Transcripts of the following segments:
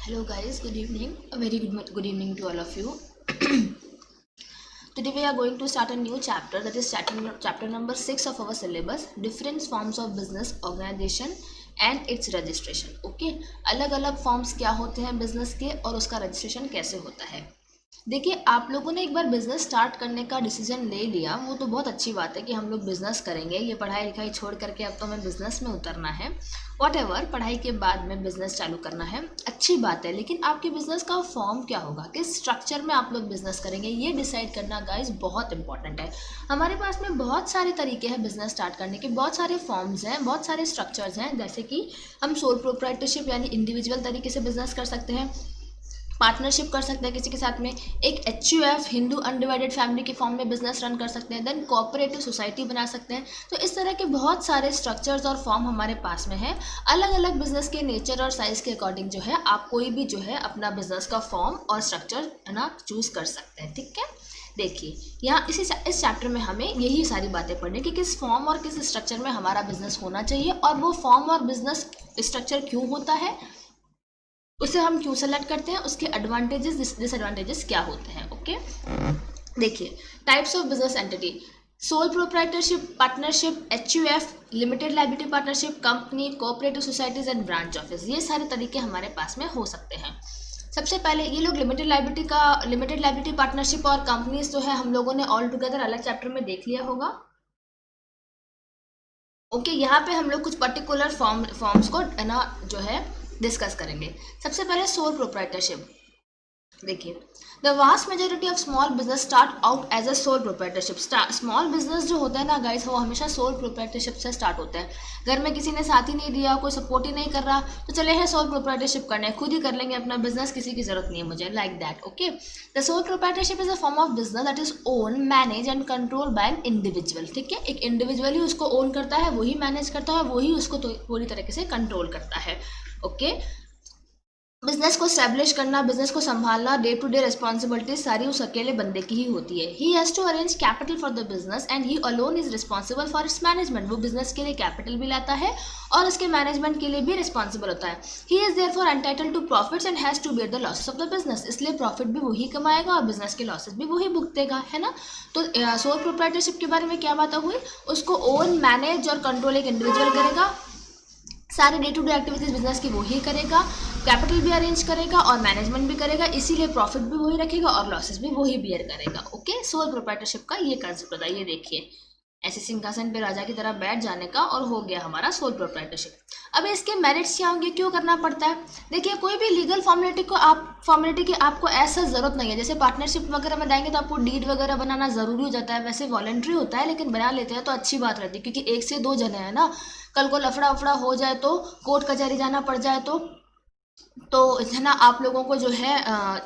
Hello guys, good evening. A very good evening to all of you. Today we are going to start a new chapter, that is chapter number 6 of our syllabus, different forms of business organization and its registration. Okay, अलग अलग forms क्या होते हैं business के और उसका registration कैसे होता है। देखिए, आप लोगों ने एक बार बिजनेस स्टार्ट करने का डिसीजन ले लिया, वो तो बहुत अच्छी बात है कि हम लोग बिजनेस करेंगे, ये पढ़ाई लिखाई छोड़ करके अब तो हमें बिजनेस में उतरना है। वॉटएवर, पढ़ाई के बाद में बिजनेस चालू करना है, अच्छी बात है, लेकिन आपके बिजनेस का फॉर्म क्या होगा, किस स्ट्रक्चर में आप लोग बिजनेस करेंगे, ये डिसाइड करना गाइज बहुत इंपॉर्टेंट है। हमारे पास में बहुत सारे तरीके हैं बिजनेस स्टार्ट करने के, बहुत सारे फॉर्म्स हैं, बहुत सारे स्ट्रक्चर्स हैं, जैसे कि हम सोल प्रोप्राइटरशिप यानी इंडिविजुअल तरीके से बिजनेस कर सकते हैं, पार्टनरशिप कर सकते हैं किसी के साथ में, एक HUF हिंदू अनडिवाइडेड फैमिली के फॉर्म में बिजनेस रन कर सकते हैं, देन कोऑपरेटिव सोसाइटी बना सकते हैं। तो इस तरह के बहुत सारे स्ट्रक्चर्स और फॉर्म हमारे पास में है। अलग अलग बिजनेस के नेचर और साइज के अकॉर्डिंग जो है आप कोई भी जो है अपना बिजनेस का फॉर्म और स्ट्रक्चर है ना चूज कर सकते हैं। ठीक है, देखिए यहाँ इस चैप्टर में हमें यही सारी बातें पढ़नी कि किस फॉर्म और किस स्ट्रक्चर में हमारा बिजनेस होना चाहिए और वो फॉर्म और बिजनेस स्ट्रक्चर क्यों होता है, उसे हम क्यों सेलेक्ट करते हैं, उसके एडवांटेजेस डिसएडवांटेजेस क्या होते हैं। ओके, देखिए types of business entity, sole proprietorship, partnership, HUF, limited liability partnership, company, cooperative societies and branch office, ये सारे तरीके हमारे पास में हो सकते हैं। सबसे पहले ये लोग लिमिटेड लायबिलिटी पार्टनरशिप और कंपनीज जो है हम लोगों ने ऑल टुगेदर अलग चैप्टर में देख लिया होगा। ओके, यहाँ पे हम लोग कुछ पर्टिकुलर फॉर्म्स को ना जो है डिस्कस करेंगे। सबसे पहले सोल प्रोप्राइटरशिप, देखिए the vast majority of small business start out as a sole proprietorship. Small business जो होता है ना गाइस, वो हमेशा सोल प्रोप्राइटरशिप से स्टार्ट होता है। घर में किसी ने साथ ही नहीं दिया, कोई सपोर्ट ही नहीं कर रहा, तो चले हैं सोल प्रोप्राइटरशिप करने, खुद ही कर लेंगे अपना बिजनेस, किसी की जरूरत नहीं है मुझे, like that. Okay, the sole proprietorship is a form of business that is own, manage and control by an individual. ठीक है, एक इंडिविजुअल ही उसको ओन करता है, वही मैनेज करता है, वही उसको पूरी तरीके से कंट्रोल करता है। ओके, बिजनेस को स्टैब्लिश करना, बिजनेस को संभालना, डे टू डे रिस्पॉन्सिबिलिटी सारी उस अकेले बंदे की ही होती है। He has to arrange capital for the business and he alone is responsible for its management. वो बिजनेस के लिए कैपिटल भी लाता है और उसके मैनेजमेंट के लिए भी रिस्पॉन्सिबल होता है। He is therefore entitled to profits and has to bear the losses of the business. इसलिए प्रॉफिट भी वही कमाएगा और बिजनेस के लॉसेस भी वही भुगतेगा, है ना। तो सोल प्रोप्राइटरशिप के बारे में क्या बात हुई, उसको ओन, मैनेज और कंट्रोल एक इंडिविजुअल करेगा, सारे day to day activities business की वो ही करेगा, कैपिटल भी अरेंज करेगा और मैनेजमेंट भी करेगा, इसीलिए प्रॉफिट भी वही रखेगा और लॉसेस भी वही बियर करेगा। ओके, सोल प्रोप्राइटरशिप का ये कंसेप्ट होता है। ये देखिए, ऐसे सिंहासन पे राजा की तरह बैठ जाने का, और हो गया हमारा सोल प्रोप्राइटरशिप। अब इसके मेरिट्स क्या होंगे, क्यों करना पड़ता है। देखिए, कोई भी लीगल फॉर्मेलिटी की आपको ऐसा जरूरत नहीं है। जैसे पार्टनरशिप वगैरह में जाएंगे तो आपको डीड वगैरह बनाना जरूरी हो जाता है, वैसे वॉलंटरी होता है, लेकिन बना लेते हैं तो अच्छी बात रहती है, क्योंकि एक से दो जने हैं ना, कल को लफड़ा उफड़ा हो जाए तो, कोर्ट कचहरी जाना पड़ जाए तो है ना, आप लोगों को जो है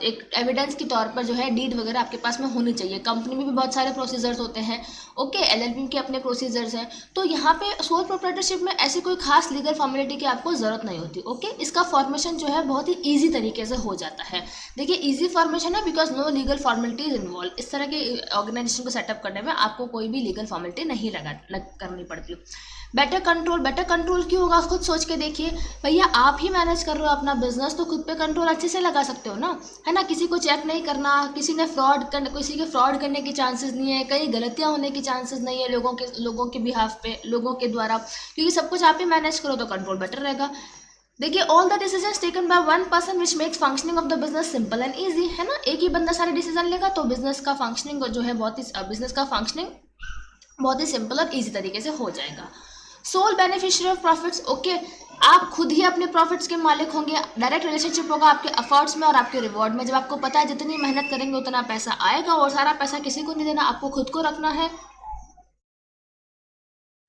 एक एविडेंस के तौर पर जो है डीड वगैरह आपके पास में होनी चाहिए। कंपनी में भी बहुत सारे प्रोसीजर्स होते हैं। ओके, LLP के अपने प्रोसीजर्स हैं। तो यहाँ पे सोल प्रोप्राइटरशिप में ऐसी कोई खास लीगल फॉर्मेलिटी की आपको जरूरत नहीं होती। ओके, इसका फॉर्मेशन जो है बहुत ही ईजी तरीके से हो जाता है। देखिए, ईजी फॉर्मेशन है because no legal formalities involve. इस तरह के ऑर्गेनाइजेशन को सेटअप करने में आपको कोई भी लीगल फॉर्मेलिटी नहीं करनी पड़ती। बेटर कंट्रोल क्यों होगा, खुद सोच के देखिए भैया, आप ही मैनेज कर रहे हो अपना बिजनेस, तो खुद पे कंट्रोल अच्छे से लगा सकते हो ना, है ना। किसी को चेक नहीं करना, किसी के फ्रॉड करने की चांसेस नहीं है, कहीं गलतियां होने की चांसेस नहीं है लोगों के बिहाफ पे, लोगों के द्वारा, क्योंकि सब कुछ आप ही मैनेज करो तो कंट्रोल बेटर रहेगा। देखिए, all the decisions taken by one person which makes functioning of the business simple and easy, है ना। एक ही बंदा सारे डिसीजन लेगा तो बिजनेस का फंक्शनिंग जो है बहुत ही सिंपल और ईजी तरीके से हो जाएगा। Sole beneficiary of profits, okay, आप खुद ही अपने प्रॉफिट्स के मालिक होंगे। डायरेक्ट रिलेशनशिप होगा आपके एफर्ट्स में और आपके रिवॉर्ड में। जब आपको पता है जितनी मेहनत करेंगे उतना पैसा आएगा, और सारा पैसा किसी को नहीं देना, आपको खुद को रखना है,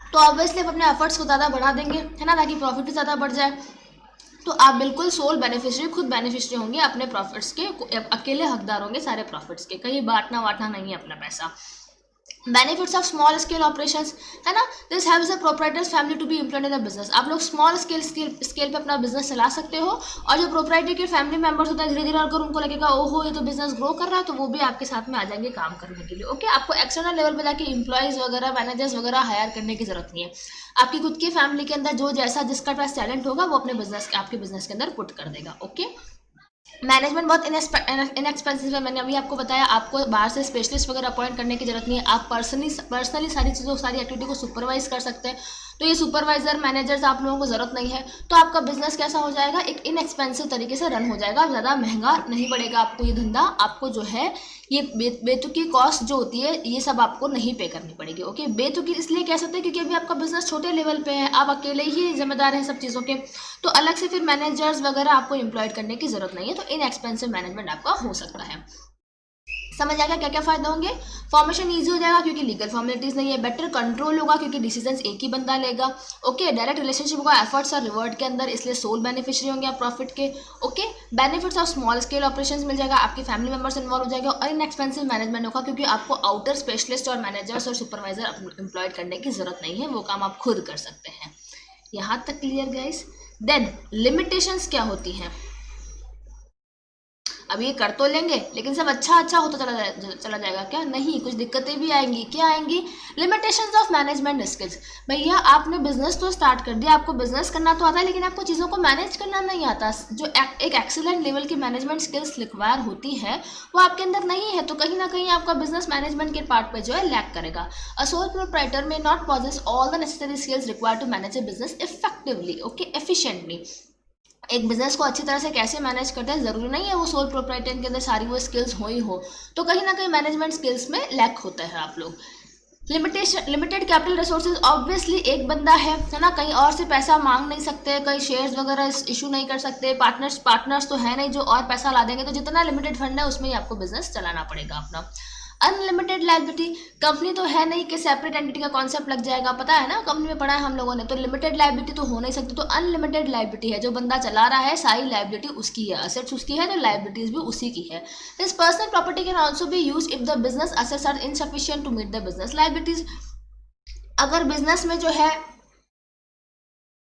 तो ऑब्वियसली आप अपने एफर्ट्स को ज़्यादा बढ़ा देंगे, है ना, ताकि प्रॉफिट भी ज़्यादा बढ़ जाए। तो आप बिल्कुल सोल बेनिफिशियरी, खुद बेनिफिशियरी होंगे अपने प्रॉफिट्स के, अकेले हकदार होंगे सारे प्रॉफिट्स के, कहीं बांटना वाटना नहीं है अपना पैसा। Benefits of small scale operations, है ना, this helps the proprietor's family to be employed in the business. आप लोग स्मॉल स्केल पे अपना बिजनेस चला सकते हो, और जो प्रोप्राइटर के फैमिली मेंबर्स होते हैं, धीरे धीरे अगर उनको लगेगा ओहो ये तो बिजनेस ग्रो कर रहा है, तो वो भी आपके साथ में आ जाएंगे काम करने के लिए। ओके, आपको एक्सटर्नल लेवल पे जाके इंप्लॉयज वगैरह, मैनेजर्स वगैरह हायर करने की जरूरत नहीं है। आपकी खुद की फैमिली के अंदर जो जैसा जिसका पास टैलेंट होगा वो अपने बिजनेस आपके बिजनेस के अंदर पुट कर देगा। ओके, मैनेजमेंट बहुत इनएक्सपेंसिव है, मैंने अभी आपको बताया, आपको बाहर से स्पेशलिस्ट वगैरह अपॉइंट करने की जरूरत नहीं है, आप पर्सनली सारी चीज़ों सारी एक्टिविटी को सुपरवाइज कर सकते हैं। तो ये सुपरवाइजर मैनेजर्स आप लोगों को ज़रूरत नहीं है, तो आपका बिजनेस कैसा हो जाएगा, एक इनएक्सपेंसिव तरीके से रन हो जाएगा, ज़्यादा महंगा नहीं पड़ेगा आपको ये धंधा। आपको जो है ये बेतुकी कॉस्ट जो होती है ये सब आपको नहीं पे करनी पड़ेगी। ओके, बेतुकी इसलिए कह सकते हैं क्योंकि अभी आपका बिजनेस छोटे लेवल पे है, आप अकेले ही जिम्मेदार हैं सब चीज़ों के, तो अलग से फिर मैनेजर्स वगैरह आपको एम्प्लॉयड करने की जरूरत नहीं है, तो इनएक्सपेंसिव मैनेजमेंट आपका हो सकता है। समझ आएगा क्या क्या फायदा होंगे। फॉर्मेशन ईजी हो जाएगा क्योंकि लीगल फॉर्मेलिटीज नहीं है, बेटर कंट्रोल होगा क्योंकि डिसीजंस एक ही बंदा लेगा। ओके, डायरेक्ट रिलेशनशिप होगा एफर्ट्स और रिवॉर्ड के अंदर, इसलिए सोल बेनिफिशियरी होंगे आप प्रॉफिट के। Okay, benefits of small scale operations मिल जाएगा, आपकी फैमिली मेंबर्स इन्वॉल्व हो जाएगा, और इनएक्सपेंसिव मैनेजमेंट होगा क्योंकि आपको आउटर स्पेशलिस्ट और मैनेजर्स और सुपरवाइजर एम्प्लॉयड करने की जरूरत नहीं है, वो काम आप खुद कर सकते हैं। यहाँ तक क्लियर गाइस। देन लिमिटेशंस क्या होती हैं। अब ये कर तो लेंगे लेकिन सब अच्छा अच्छा होता चला जाएगा क्या, नहीं, कुछ दिक्कतें भी आएंगी। क्या आएंगी, लिमिटेशंस ऑफ मैनेजमेंट स्किल्स। भैया आपने बिजनेस तो स्टार्ट कर दिया, आपको बिजनेस करना तो आता है, लेकिन आपको चीज़ों को मैनेज करना नहीं आता। जो एक एक्सीलेंट लेवल की मैनेजमेंट स्किल्स रिक्वायर होती है वो आपके अंदर नहीं है, तो कहीं ना कहीं आपका बिजनेस मैनेजमेंट के पार्ट पर जो है लैक करेगा। A sole proprietor may not possess all the necessary skills required to manage a business effectively, okay, efficiently. एक बिजनेस को अच्छी तरह से कैसे मैनेज करते हैं, ज़रूरी नहीं है वो सोल प्रोप्राइटर के अंदर सारी वो स्किल्स हो ही हो, तो कहीं ना कहीं मैनेजमेंट स्किल्स में लैक होता है आप लोग। लिमिटेड कैपिटल रिसोर्सेज, ऑब्वियसली एक बंदा है ना, कहीं और से पैसा मांग नहीं सकते, कहीं शेयर्स वगैरह इशू नहीं कर सकते, पार्टनर्स तो है नहीं जो और पैसा ला देंगे, तो जितना लिमिटेड फंड है उसमें ही आपको बिजनेस चलाना पड़ेगा अपना। अनलिमिटेड लायबिलिटी, कंपनी तो है नहीं कि सेपरेट एंटिटी का कॉन्सेप्ट लग जाएगा, पता है ना, कंपनी में पढ़ा है हम लोगों ने, तो लिमिटेड लायबिलिटी तो हो नहीं सकती, तो अनलिमिटेड लायबिलिटी है, जो बंदा चला रहा है सारी लायबिलिटी उसकी है, असेट्स उसकी है तो लायबिलिटीज भी उसी की है। This personal property can also be use if the business assets are insufficient to meet the business liabilities. अगर बिजनेस में जो है,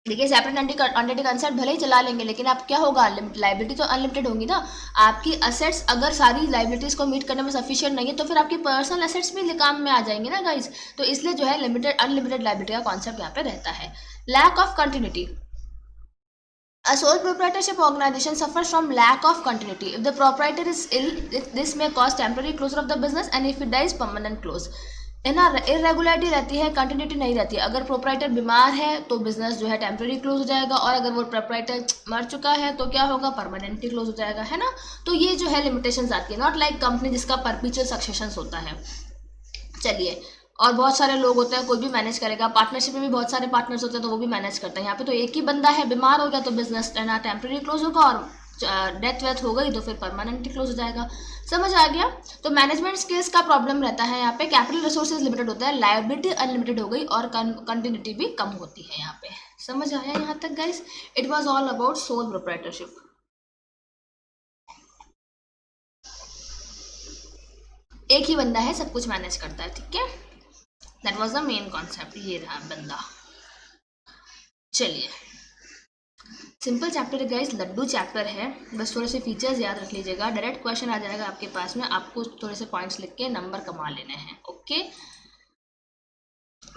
देखिए सेपरेट एंटिटी कंसेप्ट भले ही चला लेंगे लेकिन आप क्या होगा, लाइबिलिटी तो अनलिमिटेड होंगी ना। आपकी असेट्स अगर सारी लाइबिलिटीज को मीट करने में सफिशिएंट नहीं है तो फिर आपकी पर्सनल असेट्स भी काम में आ जाएंगे ना गाइस, तो इसलिए जो है लिमिटेड अनलिमिटेड लाइबिलिटी का कॉन्सेप्ट यहाँ पे रहता है। Lack of continuity, a sole proprietorship organization suffers from lack of continuity. If the proprietor is ill, this may cause temporary closure of the business, and if it dies, permanent close. है ना, irregularity रहती है, continuity नहीं रहती है। अगर proprietor बीमार है तो बिजनेस जो है टेम्प्रेरी क्लोज हो जाएगा, और अगर वो प्रोप्राइटर मर चुका है तो क्या होगा, परमानेंटली क्लोज हो जाएगा, है ना। तो ये जो है लिमिटेशंस आती है, नॉट लाइक कंपनी जिसका परपीचुअल सक्सेशन होता है। चलिए, और बहुत सारे लोग होते हैं, कोई भी मैनेज करेगा, पार्टनरशिप में भी बहुत सारे पार्टनर्स होते हैं तो वो भी मैनेज करते हैं। यहाँ पे तो एक ही बंदा है, बीमार हो गया तो बिजनेस ना टेम्प्रेरी क्लोज होगा, और डेथ वेथ हो गई तो फिर परमानेंटली क्लोज हो जाएगा। समझ आ गया। तो मैनेजमेंट स्किल्स का प्रॉब्लम रहता है यहाँ पे, कैपिटल रिसोर्सेज लिमिटेड होता है, लायबिलिटी अनलिमिटेड हो गई, और कंटिन्यूटी भी कम होती है यहाँ पे। समझ आया यहाँ तक guys. It was all about sole proprietorship. एक ही बंदा है, सब कुछ मैनेज करता है, ठीक है। That was the main concept, ये रहा बंदा। चलिए, सिंपल चैप्टर है गाइस, लड्डू चैप्टर है, बस थोड़े से फीचर्स याद रख लीजिएगा, डायरेक्ट क्वेश्चन आ जाएगा आपके पास में, आपको थोड़े से पॉइंट्स लिख के नंबर कमा लेने हैं। ओके,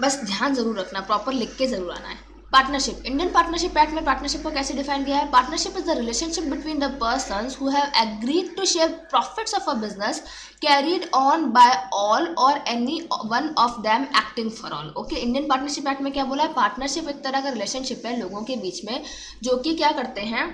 बस ध्यान जरूर रखना, प्रॉपर लिख के जरूर आना है। पार्टनरशिप, इंडियन पार्टनरशिप एक्ट में पार्टनरशिप को कैसे डिफाइन किया है। Partnership is the relationship between the persons who have agreed to share profits of a business carried on by all or any one of them acting for all. Okay, Indian partnership act में क्या बोला है, partnership एक तरह का relationship है लोगों के बीच में, जो कि क्या करते हैं,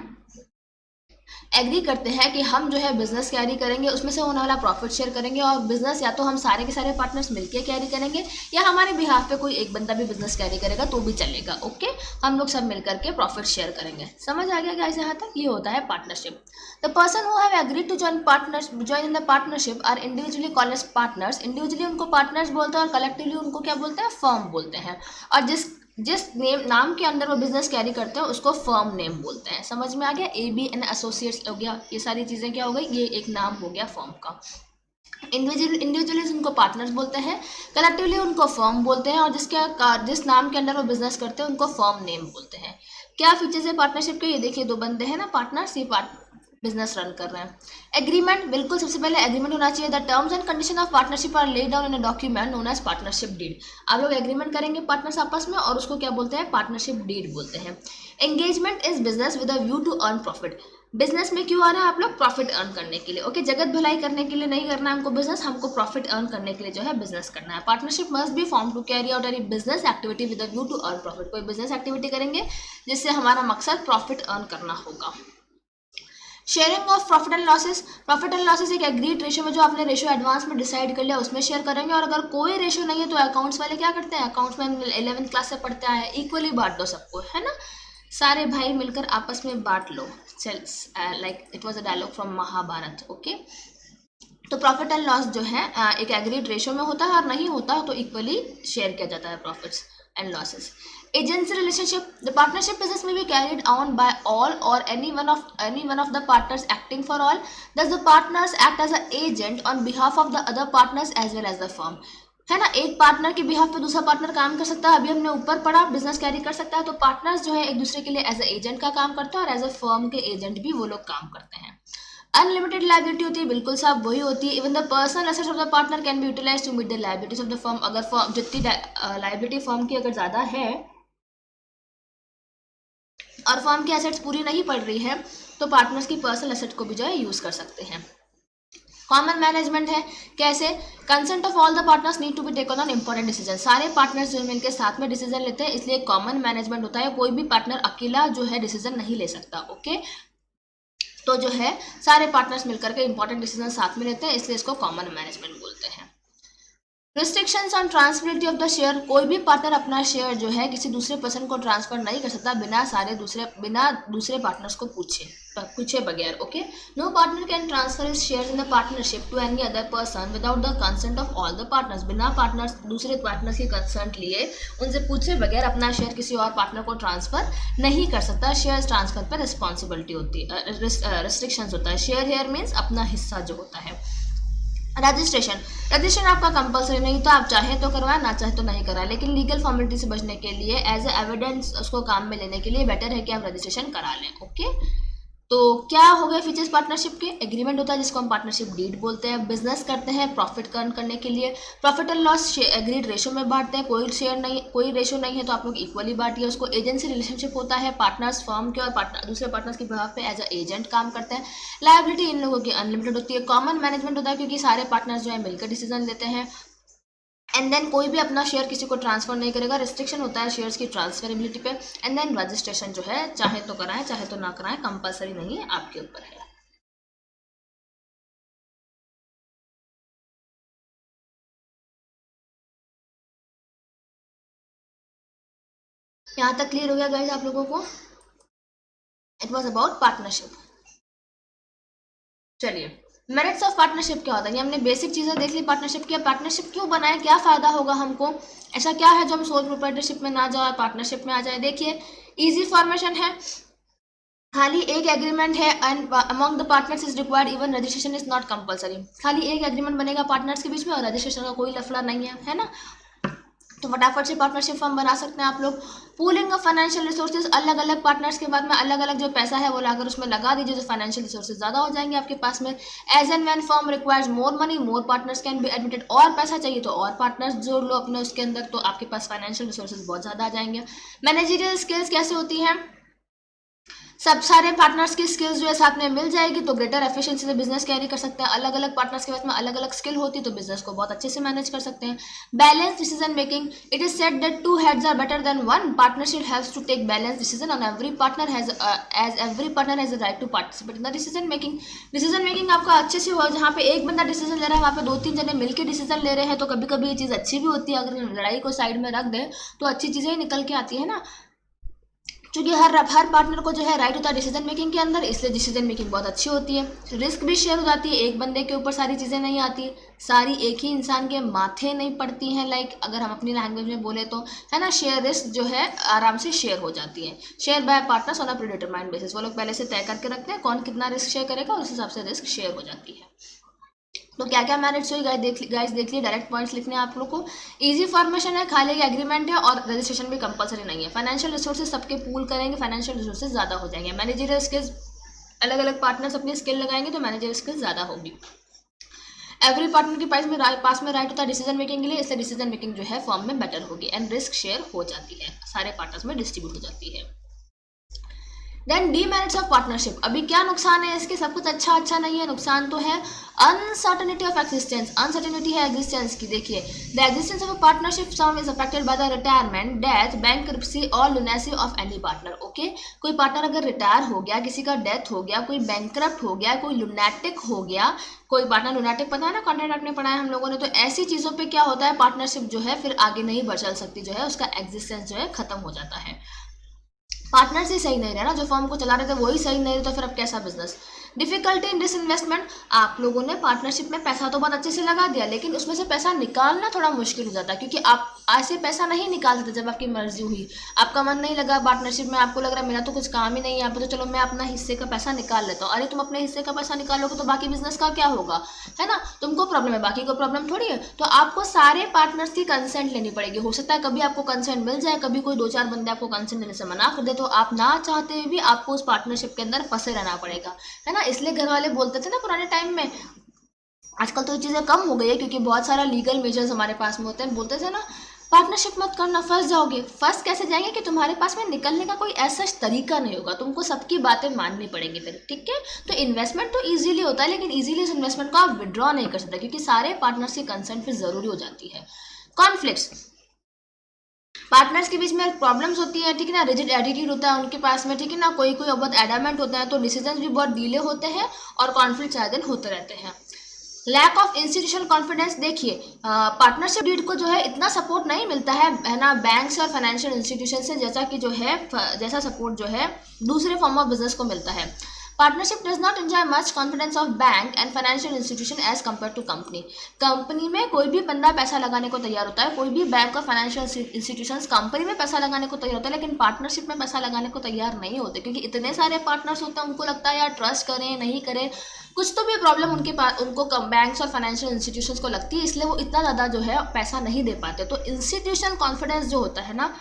एग्री करते हैं कि हम जो है बिजनेस कैरी करेंगे, उसमें से होने वाला प्रॉफिट शेयर करेंगे, और बिजनेस या तो हम सारे के सारे पार्टनर्स मिलकर कैरी करेंगे, या हमारे बिहाफ पे कोई एक बंदा भी बिजनेस कैरी करेगा तो भी चलेगा। ओके, हम लोग सब मिलकर के प्रॉफिट शेयर करेंगे। समझ आ गया गाइस यहाँ तक, ये होता है partnership. The person who have agreed to join in the partnership are individually called as partners. Individually उनको पार्टनर्स बोलते हैं और कलेक्टिवली उनको क्या बोलते हैं, फर्म बोलते हैं। और जिस नाम के अंदर वो बिजनेस कैरी करते हैं उसको फर्म नेम बोलते हैं। समझ में आ गया। AB एंड एसोसिएट्स हो गया, ये सारी चीज़ें क्या हो गई, ये एक नाम हो गया फर्म का। इंडिविजुअली उनको पार्टनर्स बोलते हैं, कलेक्टिवली उनको फर्म बोलते हैं, और जिस नाम के अंदर वो बिजनेस करते हैं उनको फर्म नेम बोलते हैं। क्या फीचर्स है पार्टनरशिप के, ये देखिए, दो बंदे हैं ना पार्टनर्स, ये बिजनेस रन कर रहे हैं। एग्रीमेंट, बिल्कुल सबसे पहले एग्रीमेंट होना चाहिए। The terms and condition of partnership are laid down in a document known as partnership deed. आप लोग एग्रीमेंट करेंगे पार्टनर्स आपस में, और उसको क्या बोलते हैं, पार्टनरशिप डीड बोलते हैं। Engagement is business with a view to earn profit. Business में क्यों आ रहा है आप लोग? प्रॉफिट अर्न करने के लिए। ओके, जगत भलाई करने के लिए नहीं करना है हमको बिजनेस, हमको प्रॉफिट अर्न करने के लिए जो है बिजनेस करना है। Partnership must be form to carry out any business activity with a view to earn profit. कोई बिजनेस एक्टिविटी करेंगे जिससे हमारा मकसद प्रॉफिट अर्न करना होगा। Sharing of profit and losses. Profit and losses एक एग्रीड रेशियो में, जो आपने रेशियो एडवांस में डिसाइड कर लिया उसमें शेयर करेंगे। और अगर कोई रेशियो नहीं है तो अकाउंट्स वाले क्या करते हैं, अकाउंट्स में 11th क्लास से पढ़ते आए, इक्वली बांट दो सबको, है ना, सारे भाई मिलकर आपस में बांट लो। चल, like it was a dialogue from Mahabharata. Okay, तो प्रॉफिट एंड लॉस जो है एक एग्रीड रेशियो में होता है, और नहीं होता तो इक्वली शेयर किया जाता है profits and losses. Agency relationship. The partnership business may be carried on by all or any one of the partners acting for all. Thus the partners act as an agent on behalf of the other partners as well as the firm. है ना, एक partner के behalf पे दूसरा partner काम कर सकता है। अभी हमने ऊपर पढ़ा बिजनेस कैरी कर सकता है, तो पार्टनर्स जो है एक दूसरे के लिए एज ए एजेंट का काम करते हैं, और एज अ फर्म के एजेंट भी वो लोग काम करते हैं। अनलिमिटेड लाइबिलिटी होती है, बिल्कुल साहब वही होती है। Even the personal assets of the partner can be utilise to meet the liabilities of the firm. अगर फर्म जितनी लाइबिलिटी फर्म की अगर ज़्यादा है और फर्म की एसेट्स पूरी नहीं पड़ रही है, तो पार्टनर्स की पर्सनल एसेट को भी जो है यूज कर सकते हैं। कॉमन मैनेजमेंट है, कैसे? Consent of all the partners need to be taken on important decision. सारे पार्टनर्स जो मिलकर साथ में डिसीजन लेते हैं, इसलिए कॉमन मैनेजमेंट होता है। कोई भी पार्टनर अकेला जो है डिसीजन नहीं ले सकता। ओके, तो जो है सारे पार्टनर्स मिलकर के इंपॉर्टेंट डिसीजन साथ में लेते हैं, इसलिए इसको कॉमन मैनेजमेंट बोलते हैं। Restrictions on transferability of the share. कोई भी पार्टनर अपना शेयर जो है किसी दूसरे पर्सन को ट्रांसफर नहीं कर सकता बिना दूसरे पार्टनर्स को पूछे बगैर। Okay, no partner can transfer his shares in the partnership to any other person without the consent of all the partners. बिना दूसरे पार्टनर्स की कंसेंट लिए, उनसे पूछे बगैर अपना शेयर किसी और पार्टनर को ट्रांसफर नहीं कर सकता। शेयर ट्रांसफर पर रिस्पॉन्सिबिलिटी होती है, रिस्ट्रिक्शंस होता है। शेयर हेयर मीन्स अपना हिस्सा जो होता है। रजिस्ट्रेशन आपका कंपलसरी नहीं, तो आप चाहे तो करवाएं, ना चाहे तो नहीं कराएं, लेकिन लीगल फॉर्मेलिटी से बचने के लिए एज ए एविडेंस उसको काम में लेने के लिए बेटर है कि आप रजिस्ट्रेशन करा लें। ओके, तो क्या हो गए फीचर्स पार्टनरशिप के? एग्रीमेंट होता है जिसको हम पार्टनरशिप डीड बोलते हैं। बिजनेस करते हैं प्रॉफिट अर्न करने के लिए। Profit and loss agreed ratio में बांटते हैं। कोई रेशो नहीं है तो आप लोग इक्वली बांटिए उसको। एजेंसी रिलेशनशिप होता है, पार्टनर्स फर्म के और दूसरे पार्टनर्स के बिहाफ पे एज अ एजेंट काम करते हैं। लायबिलिटी इन लोगों की अनलिमिटेड होती है। कॉमन मैनेजमेंट होता है क्योंकि सारे पार्टनर्स जो है मिलकर डिसीजन लेते हैं। एंड देन कोई भी अपना शेयर किसी को ट्रांसफर नहीं करेगा। रिस्ट्रिक्शन होता है शेयर्स की ट्रांसफरेबिलिटी पे। एंड देन रजिस्ट्रेशन जो है चाहे तो कराएं चाहे तो ना कराएं, कंपलसरी नहीं है, आपके ऊपर है। यहाँ तक क्लियर हो गया गाइस आप लोगों को? It was about partnership. चलिए, मेरिट्स ऑफ पार्टनरशिप क्या होता है? ये हमने बेसिक चीज़ें देख ली पार्टनरशिप की। पार्टनरशिप क्यों बनाए, क्या फ़ायदा होगा हमको, ऐसा क्या है जो हम सोल प्रोप्राइटरशिप में ना जाए पार्टनरशिप में आ जाए? देखिए, इजी फॉर्मेशन है, खाली एक एग्रीमेंट है and among the partners is required, even registration is not compulsory. खाली एक एग्रीमेंट बनेगा पार्टनर्स के बीच में और रजिस्ट्रेशन का कोई लफड़ा नहीं है ना, तो फटाफट से पार्टनरशिप फॉर्म बना सकते हैं आप लोग। पूलिंग ऑफ फाइनेंशियल रिसोर्सेज, अलग अलग पार्टनर्स के बाद में अलग अलग जो पैसा है वो लाकर उसमें लगा दीजिए, जो फाइनेंशियल रिसोर्सेज ज़्यादा हो जाएंगे आपके पास में। As and when firm requires more money more partners can be admitted. और पैसा चाहिए तो और पार्टनर्स जोड़ लो अपने उसके अंदर, तो आपके पास फाइनेंशियल रिसोर्सेज बहुत ज़्यादा आ जाएंगे। मैनेजरियल स्किल्स कैसे होती हैं? सब सारे पार्टनर्स की स्किल्स जो है साथ में मिल जाएगी तो ग्रेटर एफिशिएंसी से बिजनेस कैरी कर सकते हैं। अलग अलग पार्टनर्स के पास में अलग अलग स्किल होती है तो बिजनेस को बहुत अच्छे से मैनेज कर सकते हैं। Balance decision making, it is said that two heads are better than one. Partnership helps to take balance decision on every partner has the right to participate in the decision making. Decision making आपका अच्छे से हुआ, जहाँ पे एक बंदा decision ले रहा है वहाँ पे 2-3 जने मिलकर डिसीजन ले रहे हैं, तो कभी कभी ये चीज़ अच्छी भी होती है। अगर लड़ाई को साइड में रख दें तो अच्छी चीज़ें ही निकल के आती है ना, क्योंकि हर पार्टनर को जो है राइट होता है डिसीजन मेकिंग के अंदर, इसलिए डिसीजन मेकिंग बहुत अच्छी होती है। रिस्क भी शेयर हो जाती है, एक बंदे के ऊपर सारी चीज़ें नहीं आती, सारी एक ही इंसान के माथे नहीं पड़ती हैं। लाइक अगर हम अपनी लैंग्वेज में बोले तो, है ना, शेयर रिस्क जो है आराम से शेयर हो जाती है। Share bye partners on a predetermined basis, वो लोग पहले से तय करके रखते हैं कौन कितना रिस्क शेयर करेगा, उस हिसाब से रिस्क शेयर हो जाती है। तो क्या क्या मेरिट्स हुई गाइस देख लिए, डायरेक्ट पॉइंट्स लिखने हैं आप लोग को। इजी फॉर्मेशन है, खाली एक एग्रीमेंट है और रजिस्ट्रेशन भी कंपलसरी नहीं है। फाइनेंशियल रिसोर्सेज सबके पूल करेंगे, फाइनेंशियल रिसोर्सेज ज़्यादा हो जाएंगे। मैनेजरियल स्किल्स, अलग अलग पार्टनर्स अपनी स्किल लगाएंगे तो मैनेजरियल स्किल्स ज़्यादा होगी। एवरी पार्टनर के पास में राइट होता है डिसीजन मेकिंग के लिए, इससे डिसीजन मेकिंग जो है फॉर्म में बेटर होगी। एंड रिस्क शेयर हो जाती है, सारे पार्टनर्स में डिस्ट्रीब्यूट हो जाती है। देन डीमेरिट्स ऑफ पार्टनरशिप, अभी क्या नुकसान है इसके, सब कुछ अच्छा नहीं है, नुकसान तो है। अनसर्टेनिटी ऑफ एक्जिस्टेंस, अनसर्टेनिटी है एग्जिस्टेंस की। देखिए, the existence of a partnership some is affected by the retirement, death, bankruptcy और लुनेसी ऑफ एनी पार्टनर। ओके, कोई पार्टनर अगर रिटायर हो गया, किसी का डेथ हो गया, कोई बैंक्रप्ट हो गया, कोई लुनेटिक हो गया, कोई पार्टनर लुनेटिक, पता है ना, कॉन्ट्रैक्ट में पढ़ा है हम लोगों ने, तो ऐसी चीज़ों पे क्या होता है, पार्टनरशिप जो है फिर आगे नहीं बढ़ चल सकती, जो है उसका एग्जिस्टेंस जो है खत्म हो जाता है। पार्टनर्स ही सही नहीं रहे ना, जो फर्म को चला रहे थे वही सही नहीं रहे, तो फिर अब कैसा बिजनेस। डिफिकल्टी इन डिसइन्वेस्टमेंट, आप लोगों ने पार्टनरशिप में पैसा तो बहुत अच्छे से लगा दिया, लेकिन उसमें से पैसा निकालना थोड़ा मुश्किल हो जाता है, क्योंकि आप ऐसे पैसा नहीं निकाल सकते जब आपकी मर्जी हुई, आपका मन नहीं लगा पार्टनरशिप में, आपको लग रहा है मेरा तो कुछ काम ही नहीं है यहाँ पे, तो चलो मैं अपना हिस्से का पैसा निकाल लेता हूँ। अरे तुम अपने हिस्से का पैसा निकालोगे तो बाकी बिजनेस का क्या होगा, है ना, तुमको प्रॉब्लम है, बाकी को प्रॉब्लम थोड़ी है। तो आपको सारे पार्टनर्स की कंसेंट लेनी पड़ेगी। हो सकता है कभी आपको कंसेंट मिल जाए, कभी कोई 2-4 बंदे आपको कंसेंट देने से मना कर दे, तो आप ना चाहते हुए भी आपको उस पार्टनरशिप के अंदर फंसे रहना पड़ेगा, है ना। इसलिए घर वाले बोलते थे ना पुराने टाइम में, आजकल तो ये चीज़ें कम हो गई है क्योंकि बहुत सारा लीगल मेजर्स हमारे पास में होते हैं, बोलते थे ना पार्टनरशिप मत करना, फंस जाओगे। फंस कैसे जाएंगे कि तुम्हारे पास में निकलने का कोई ऐसा तरीका नहीं होगा, तुमको सबकी बातें माननी पड़ेगी फिर, ठीक है। तो इन्वेस्टमेंट तो इजीली होता है, लेकिन इजीली इस इन्वेस्टमेंट को आप विड्रॉ नहीं कर सकते, क्योंकि सारे पार्टनर्स की कंसेंट फिर जरूरी हो जाती है। कॉन्फ्लिक्ट्स, पार्टनर्स के बीच में प्रॉब्लम्स होती है, ठीक है ना, रिजिड एटीट्यूड होता है उनके पास में, ठीक है ना, कोई कोई बहुत एडामेंट होता है, तो डिसीजन भी बहुत डीले होते हैं और कॉन्फ्लिक्ट आए दिन होते रहते हैं। लैक ऑफ इंस्टीट्यूशनल कॉन्फिडेंस, देखिए पार्टनरशिप डीड को जो है इतना सपोर्ट नहीं मिलता है ना, बैंक से और फाइनेंशियल इंस्टीट्यूशन से, जैसा कि जो है जैसा सपोर्ट जो है दूसरे फॉर्म ऑफ बिजनेस को मिलता है। Partnership does not enjoy much confidence of bank and financial institution as compare to company. Company में कोई भी बंदा पैसा लगाने को तैयार होता है, कोई भी बैंक और फाइनेंशियल इंस्टीट्यूशन कंपनी में पैसा लगाने को तैयार होता है, लेकिन पार्टनरशिप में पैसा लगाने को तैयार नहीं होते, क्योंकि इतने सारे पार्टनर्स होते हैं, उनको लगता है यार ट्रस्ट करें नहीं करें, कुछ तो भी प्रॉब्लम उनके पास, उनको बैंक्स और फाइनेंशियल इंस्टीट्यूशंस को लगती है, इसलिए वो इतना ज़्यादा जो है पैसा नहीं दे पाते। तो इंस्टीट्यूशनल कॉन्फिडेंस जो होता है ना,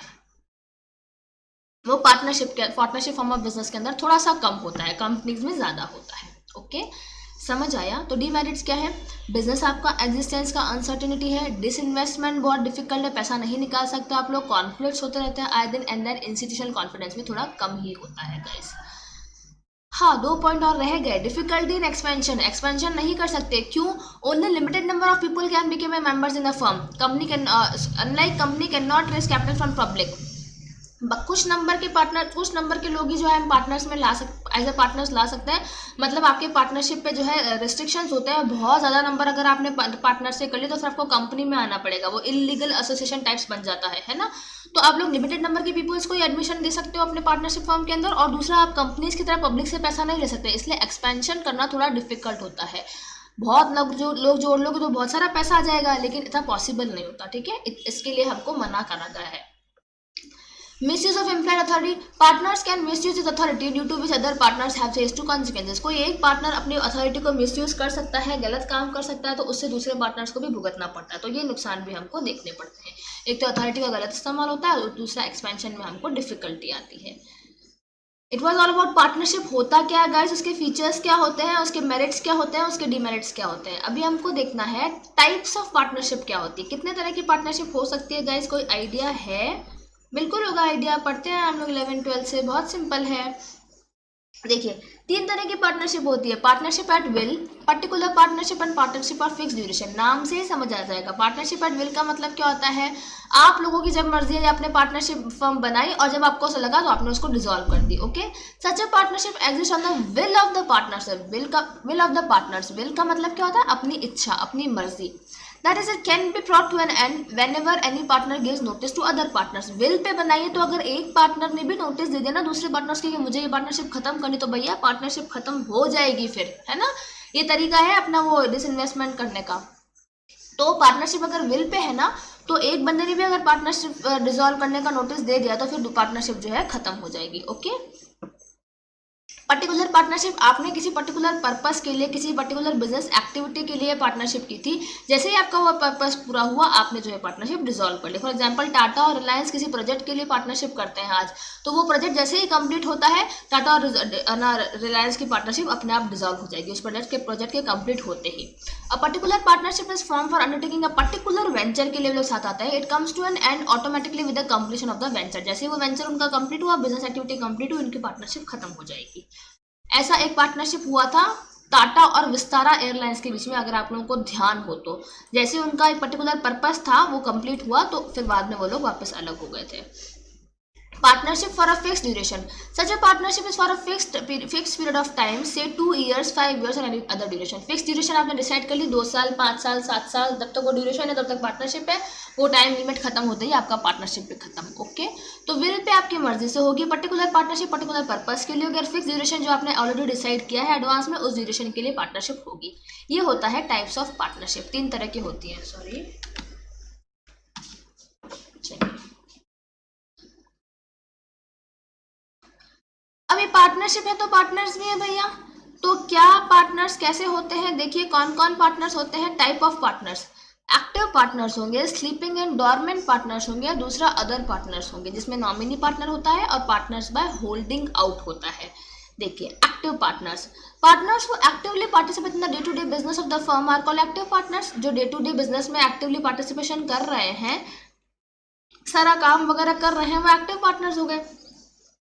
वो पार्टनरशिप फॉर्म ऑफ बिजनेस के अंदर थोड़ा सा कम होता है, कंपनीज में ज़्यादा होता है। ओके, समझ आया। तो डीमेरिट्स क्या है, बिजनेस आपका एग्जिस्टेंस का अनसर्टेनिटी है, डिसइन्वेस्टमेंट बहुत डिफिकल्ट है, पैसा नहीं निकाल सकते आप लोग, कॉन्फ्लिक्ट्स होते रहते हैं आए दिन, एंड देन इंस्टीट्यूशनल कॉन्फिडेंस में थोड़ा कम ही होता है गाइस। हाँ, 2 पॉइंट और रह गए। डिफिकल्टी इन एक्सपेंशन, एक्सपेंशन नहीं कर सकते, क्यों, only limited number of people can become a members in the firm, company can unlike company can not raise capital from public. कुछ नंबर के लोग ही जो है हम पार्टनर्स में ला सकते, एज ए पार्टनर्स ला सकते हैं, मतलब आपके पार्टनरशिप पे जो है रिस्ट्रिक्शंस होते हैं, बहुत ज़्यादा नंबर अगर आपने पार्टनर से कर ली तो फिर आपको कंपनी में आना पड़ेगा, वो इलीगल एसोसिएशन टाइप्स बन जाता है ना। तो आप लोग लिमिटेड नंबर के पीपल्स को ही एडमिशन दे सकते हो अपने पार्टनरशिप फर्म के अंदर, और दूसरा आप कंपनीज की तरह पब्लिक से पैसा नहीं ले सकते, इसलिए एक्सपेंशन करना थोड़ा डिफिकल्ट होता है। बहुत लोग जोड़ लोगे तो बहुत सारा पैसा आ जाएगा, लेकिन इतना पॉसिबल नहीं होता, ठीक है, इसके लिए हमको मना करा गया है। Misuse of implied authority, partners can misuse his authority due to which other partners have faced to consequences। कोई एक पार्टनर अपनी अथॉरिटी को मिसयूज कर सकता है, गलत काम कर सकता है, तो उससे दूसरे पार्टनर्स को भी भुगतना पड़ता है, तो ये नुकसान भी हमको देखने पड़ते हैं। एक तो अथॉरिटी का गलत इस्तेमाल होता है और दूसरा एक्सपेंशन में हमको डिफिकल्टी आती है। It was all about partnership होता क्या है गाइस, उसके फीचर्स क्या होते हैं, उसके मेरिट्स क्या होते हैं, उसके डिमेरिट्स क्या होते हैं। अभी हमको देखना है टाइप्स ऑफ पार्टनरशिप क्या होती है, कितने तरह की पार्टनरशिप हो सकती है गाइस, कोई आइडिया है? बिल्कुल होगा आइडिया, पढ़ते हैं हम लोग 11-12 से, बहुत सिंपल है। देखिए 3 तरह की पार्टनरशिप होती है, partnership at will, particular partnership and partnership और फिक्स ड्यूरेशन। नाम से ही समझ आ जाएगा। पार्टनरशिप एट विल का मतलब क्या होता है, आप लोगों की जब मर्जी है आपने पार्टनरशिप फर्म बनाई और जब आपको ऐसा लगा तो आपने उसको डिसॉल्व कर दी। Okay, such a partnership exist on the will of the partners. Will of the partners, will का मतलब क्या होता है, अपनी इच्छा, अपनी मर्जी। That is, it can be brought to an end whenever any partner gives notice to other partners। Will pay बनाइए तो अगर एक पार्टनर ने भी नोटिस दे दिया ना दूसरे पार्टनर्स के कि मुझे ये पार्टनरशिप खत्म करनी, तो भैया पार्टनरशिप खत्म हो जाएगी फिर, है ना। ये तरीका है अपना वो डिसइन्वेस्टमेंट करने का। तो पार्टनरशिप अगर विल पे है ना, तो एक बंदे ने भी अगर पार्टनरशिप डिसॉल्व करने का नोटिस दे दिया तो फिर पार्टनरशिप जो है खत्म हो जाएगी। ओके, पर्टिकुलर पार्टनरशिप आपने किसी पर्टिकुलर पर्पस के लिए, किसी पर्टिकुलर बिजनेस एक्टिविटी के लिए पार्टनरशिप की थी, जैसे ही आपका वो पर्पस पूरा हुआ आपने जो है पार्टनरशिप डिसॉल्व कर ली। फॉर एग्जांपल टाटा और रिलायंस किसी प्रोजेक्ट के लिए पार्टनरशिप करते हैं आज, तो वो प्रोजेक्ट जैसे ही कंप्लीट होता है टाटा और रिलायंस की पार्टनरशिप अपने आप डिसॉल्व हो जाएगी उस प्रोजेक्ट के कंप्लीट होते ही। A particular partnership is form for undertaking a particular venture के लिए लोग साथ आता है। It comes to an end automatically with the completion of the venture. जैसे ही वो वेंचर उनका कंप्लीट हुआ, बिजनेस एक्टिविटी कंप्लीट हुई, उनकी पार्टनरशिप खत्म हो जाएगी। ऐसा एक पार्टनरशिप हुआ था टाटा और विस्तारा एयरलाइंस के बीच में, अगर आप लोगों को ध्यान हो तो। जैसे उनका एक पर्टिकुलर पर्पस था वो कंप्लीट हुआ तो फिर बाद में वो लोग वापस अलग हो गए थे। Partnership for a fixed duration. Such a partnership is for a fixed period of time, say 2 years, 5 years or any other duration. Fixed duration आपने डिसाइड कर ली, 2 साल, 5 साल, 7 साल, जब तक वो ड्यूरेशन है तब तक पार्टनरशिप है। वो टाइम लिमिट खत्म होते ही आपका पार्टनरशिप भी खत्म। ओके, तो विल पे आपकी मर्जी से होगी। पर्टिकुलर पार्टनरशिप पर्टिकुलर पर्पस के लिए होगी, और फिक्स ड्यूरेशन जो आपने ऑलरेडी डिसाइड किया है एडवांस में, उस ड्यूरेशन के लिए पार्टनरशिप होगी। ये होता है टाइप्स ऑफ पार्टनरशिप। 3 तरह की होती है। सॉरी, अभी पार्टनरशिप है तो पार्टनर्स भी है भैया। तो क्या पार्टनर्स कैसे होते हैं, देखिए कौन कौन पार्टनर्स होते हैं। Type of partners, active partners होंगे, स्लीपिंग एंड डॉर्मेंट पार्टनर्स होंगे, दूसरा अदर पार्टनर्स होंगे, जिसमें नॉमिनी पार्टनर होता है और पार्टनर्स बाय होल्डिंग आउट होता है। देखिए active partners, partners who actively participate in the day to day business of the firm are called active partners. जो डे टू डे बिजनेस में एक्टिवली पार्टिसिपेशन कर रहे हैं, सारा काम वगैरह कर रहे हैं, वो एक्टिव पार्टनर्स हो गए।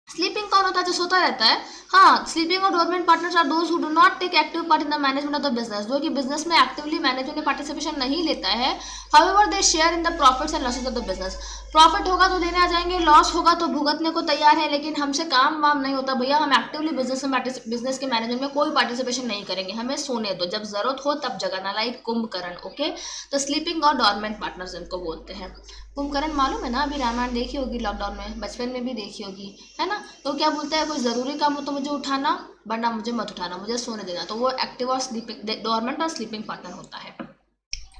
स्लीपिंग कौन होता है, जो सोता रहता है। हाँ, स्लीपिंग और dormant partners are those who do not take active part in the management of the business. जो कि बिजनेस में एक्टिवली मैनेजमेंट में पार्टिसिपेशन नहीं लेता है। However they share in the profits and losses of the business. Profit होगा तो देने आ जाएंगे, लॉस होगा तो भुगतने को तैयार है, लेकिन हमसे काम वाम नहीं होता भैया। हम एक्टिवली बिजनेस के मैनेजमेंट में कोई पार्टिसिपेशन नहीं करेंगे, हमें सोने दो, जब जरूरत हो तब जगाना, लाइक कुंभकर्ण। ओके, तो स्लीपिंग और डोरमेंट पार्टनर्स इनको बोलते हैं। कुंभकर्ण मालूम है ना, अभी रामायण देखी होगी, लॉकडाउन में, बचपन में भी देखी होगी, है ना। तो क्या बोलता है, कोई ज़रूरी काम हो तो मुझे उठाना, वरना मुझे मत उठाना, मुझे सोने देना। तो वो एक्टिव और स्लीपिंग, डोरमेंट और स्लीपिंग पार्टनर होता है।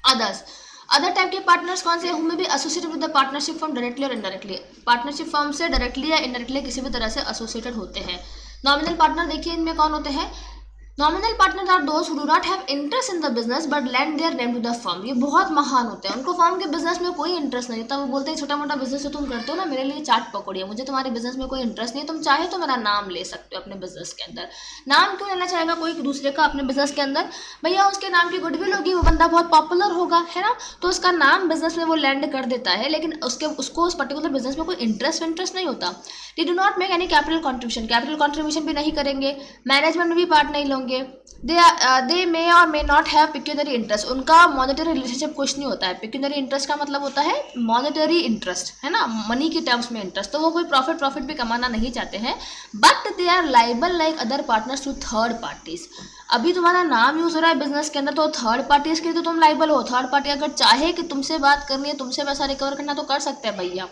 अदर्स, अदर टाइप के पार्टनर्स कौन से, हु में भी associated with the partnership firm directly और इनडायरेक्टली। पार्टनरशिप फर्म से डायरेक्टली या इनडायरेक्टली किसी भी तरह से एसोसिएटेड होते हैं। नॉमिनल पार्टनर देखिए इनमें कौन होते हैं। Nominal partner are those who do not have interest in the business but lend their name to the firm. ये बहुत महान होते हैं, उनको फर्म के बिजनेस में कोई इंटरेस्ट नहीं होता। वो बोलते हैं छोटा मोटा बिजनेस तो तुम करते हो ना, मेरे लिए चाट पकौड़ी है, मुझे तुम्हारे बिजनेस में कोई इंटरेस्ट नहीं है। तुम चाहे तो मेरा नाम ले सकते हो अपने बिजनेस के अंदर। नाम क्यों लेना चाहेगा कोई दूसरे का अपने बिजनेस के अंदर, भैया उसके नाम की गुडविल होगी, वो बंदा बहुत पॉपुलर होगा, है ना, तो उसका नाम बिजनेस में वो लैंड कर देता है, लेकिन उसको उस पर्टिकुलर बिजनेस में कोई इंटरेस्ट नहीं होता। They do not make any capital contribution भी नहीं करेंगे, मैनेजमेंट में भी पार्ट नहीं लेंगे। दे मे और may not have pecuniary interest. उनका मॉनेटरी रिलेशनशिप कुछ नहीं होता है। पिक्यूनरी इंटरेस्ट का मतलब होता है मॉनेटरी इंटरेस्ट, है ना, मनी की टर्म्स में इंटरेस्ट। तो वो कोई प्रॉफिट भी कमाना नहीं चाहते हैं, but they are liable like other partners to third parties. अभी तुम्हारा नाम यूज हो रहा है बिजनेस के अंदर, तो थर्ड पार्टीज के लिए तो तुम लाइबल हो। थर्ड पार्टी अगर चाहे कि तुमसे बात करनी है, तुमसे पैसा रिकवर करना, तो कर सकते हैं भैया।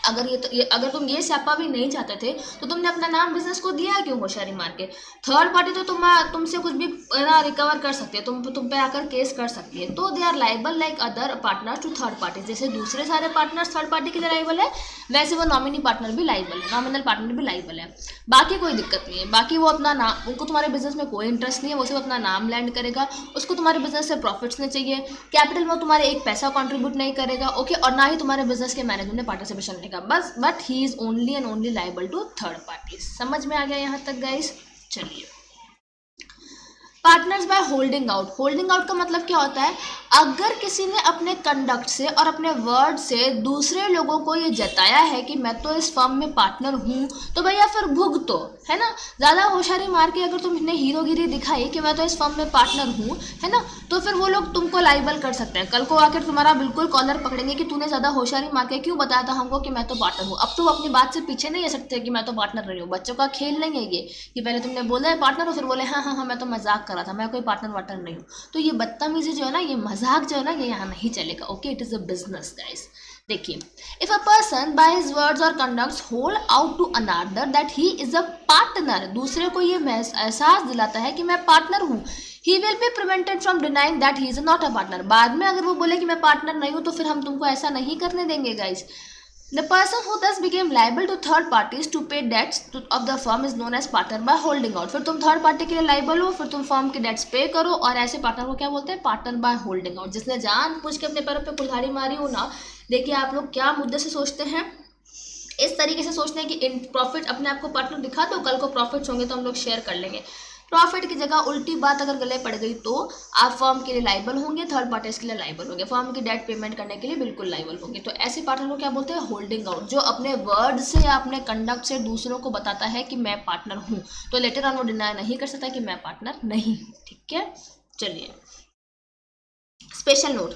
अगर तुम ये स्यापा भी नहीं चाहते थे तो तुमने अपना नाम बिजनेस को दिया क्यों होशियारी मार के। थर्ड पार्टी तो तुमसे कुछ भी ना रिकवर कर सकती है, तुम पे आकर केस कर सकती है। तो they are liable like other partner to third party. जैसे दूसरे सारे पार्टनर्स थर्ड पार्टी के लिए लाइबल है, वैसे वो नॉमिनी पार्टनर भी लाइबल है, नॉमिनल पार्टनर भी लाइबल है। बाकी कोई दिक्कत नहीं है। बाकी वो अपना नाम, उनको तुम्हारे बिजनेस में कोई इंटरेस्ट नहीं है, वो सिर्फ अपना नाम लैंड करेगा, उसको तुम्हारे बिजनेस से प्रॉफिट्स नहीं चाहिए, कैपिटल में तुम्हारे एक पैसा कॉन्ट्रीब्यूट नहीं करेगा, ओके, और ना ही तुम्हारे बिजनेस के मैनेजमेंट में पार्टिसिपेशन लेगा, बस। But he is only and only liable to third parties. समझ में आ गया यहाँ तक गाइस? चलिए, partners by holding out. Holding out का मतलब क्या होता है, अगर किसी ने अपने कंडक्ट से और अपने वर्ड से दूसरे लोगों को ये जताया है कि मैं तो इस फर्म में पार्टनर हूँ, तो भैया फिर भुगतो, है ना। ज़्यादा होशियारी मार के अगर तुमने हीरोगिरी दिखाई कि मैं तो इस फर्म में पार्टनर हूँ, है ना, तो फिर वो लोग तुमको लाइबल कर सकते हैं। कल को आकर तुम्हारा बिल्कुल कॉलर पकड़ेंगे कि तूने ज़्यादा होशियारी मार के क्यों बताया था हमको कि मैं तो पार्टनर हूँ। अब तुम अपनी बात से पीछे नहीं आ सकते कि मैं तो पार्टनर नहीं हूँ। बच्चों का खेल नहीं है ये कि पहले तुमने बोला है पार्टनर और फिर बोले हाँ हाँ हाँ मैं तो मजाक कर रहा था, मैं कोई पार्टनर वार्टनर नहीं हूँ। तो ये बदतमीजी जो है ना, ये मजाक जो है ना, ये यहाँ नहीं चलेगा। Okay, it is a business guys. देखिए, if a person by his words or conducts hold out to another that he is a partner, दूसरे को ये एहसास दिलाता है कि मैं पार्टनर हूँ, he will be prevented from denying that he is not a partner. बाद में अगर वो बोले कि मैं पार्टनर नहीं हूँ, तो फिर हम तुमको ऐसा नहीं करने देंगे guys. The person who thus became liable to third parties to pay debts of the firm is known as partner by holding out. फिर तुम थर्ड पार्टी के लिए लाइबल हो, फिर तुम फर्म के डेट्स पे करो, और ऐसे पार्टनर को क्या बोलते हैं? Partner by holding out. जिसने जानबूझ के अपने पैरों पे कुल्हाड़ी मारी हो ना। देखिए आप लोग क्या मुद्दे से सोचते हैं, इस तरीके से सोचते हैं कि इन प्रॉफिट अपने आप को पार्टनर दिखा दो, कल को प्रॉफिट्स होंगे तो हम लोग शेयर कर लेंगे। प्रॉफिट की जगह उल्टी बात अगर गले पड़ गई तो आप फर्म के लिए लाइबल होंगे, थर्ड पार्टीज के लिए लाइबल होंगे, फर्म की डेट पेमेंट करने के लिए बिल्कुल लाइबल होंगे। तो ऐसे पार्टनर को क्या बोलते हैं? Holding out. जो अपने वर्ड से या अपने कंडक्ट से दूसरों को बताता है कि मैं पार्टनर हूँ, तो लेटर ऑन वो डिनाई नहीं कर सकता कि मैं पार्टनर नहीं हूँ। ठीक है, चलिए special note,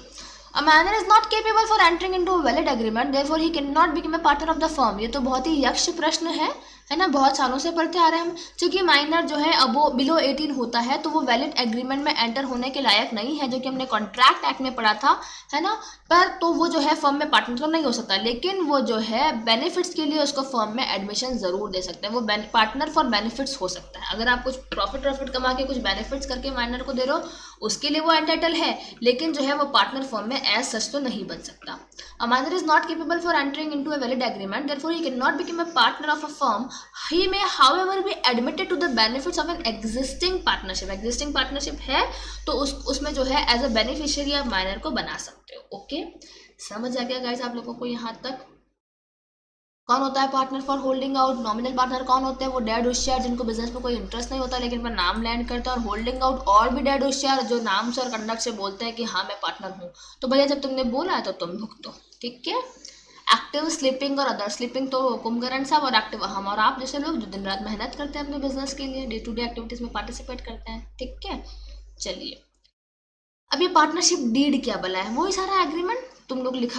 A manner is not capable for entering into a valid agreement, therefore he cannot become a partner of the firm। ये तो बहुत ही यक्ष प्रश्न है ना, बहुत सालों से पढ़ते आ रहे हैं हम। क्योंकि माइनर जो है अब वो बिलो 18 होता है तो वो वैलिड एग्रीमेंट में एंटर होने के लायक नहीं है, जो कि हमने कॉन्ट्रैक्ट एक्ट में पढ़ा था, है ना। पर तो वो जो है फर्म में पार्टनर तो नहीं हो सकता, लेकिन वो जो है बेनिफिट्स के लिए उसको फर्म में एडमिशन जरूर दे सकते हैं। वो पार्टनर फॉर बेनिफिट्स हो सकता है। अगर आप कुछ प्रॉफिट कमा के कुछ बेनिफिट्स करके माइनर को दे रहे हो, उसके लिए वो एंटाइटल है, लेकिन जो है वो पार्टनर फर्म में एज सच तो नहीं बन सकता। A minor is not capable for entering into a valid agreement, therefore he cannot become a partner of a firm. He may however be admitted to the benefits of an existing partnership। existing partnership है तो उसमें जो है as a beneficiary आप minor को बना सकते हो। ओके, समझ आ गया गाइस आप लोगों को यहाँ तक? कौन होता है partner for holding out? Nominal partner कौन होते हैं? वो डेड होशियार जिनको बिजनेस में कोई इंटरेस्ट नहीं होता लेकिन पर नाम लैंड करता है। और होल्डिंग आउट और भी डेड होशियार जो नाम से और कंडक्ट से बोलते हैं कि हाँ मैं पार्टनर हूँ। तो भैया जब तुमने बोला है तो तुम भुगतो। ठीक है, एक्टिव स्लीपिंग और अदर स्लीपिंग तो कुंभकर्ण साहब, और एक्टिव हम और आप जैसे लोग जो दिन रात मेहनत करते हैं अपने बिजनेस के लिए, डे टू डे एक्टिविटीज में पार्टिसिपेट करते हैं। ठीक है, चलिए अब ये पार्टनरशिप डीड क्या बला है? वही सारा एग्रीमेंट तुम लोग लिख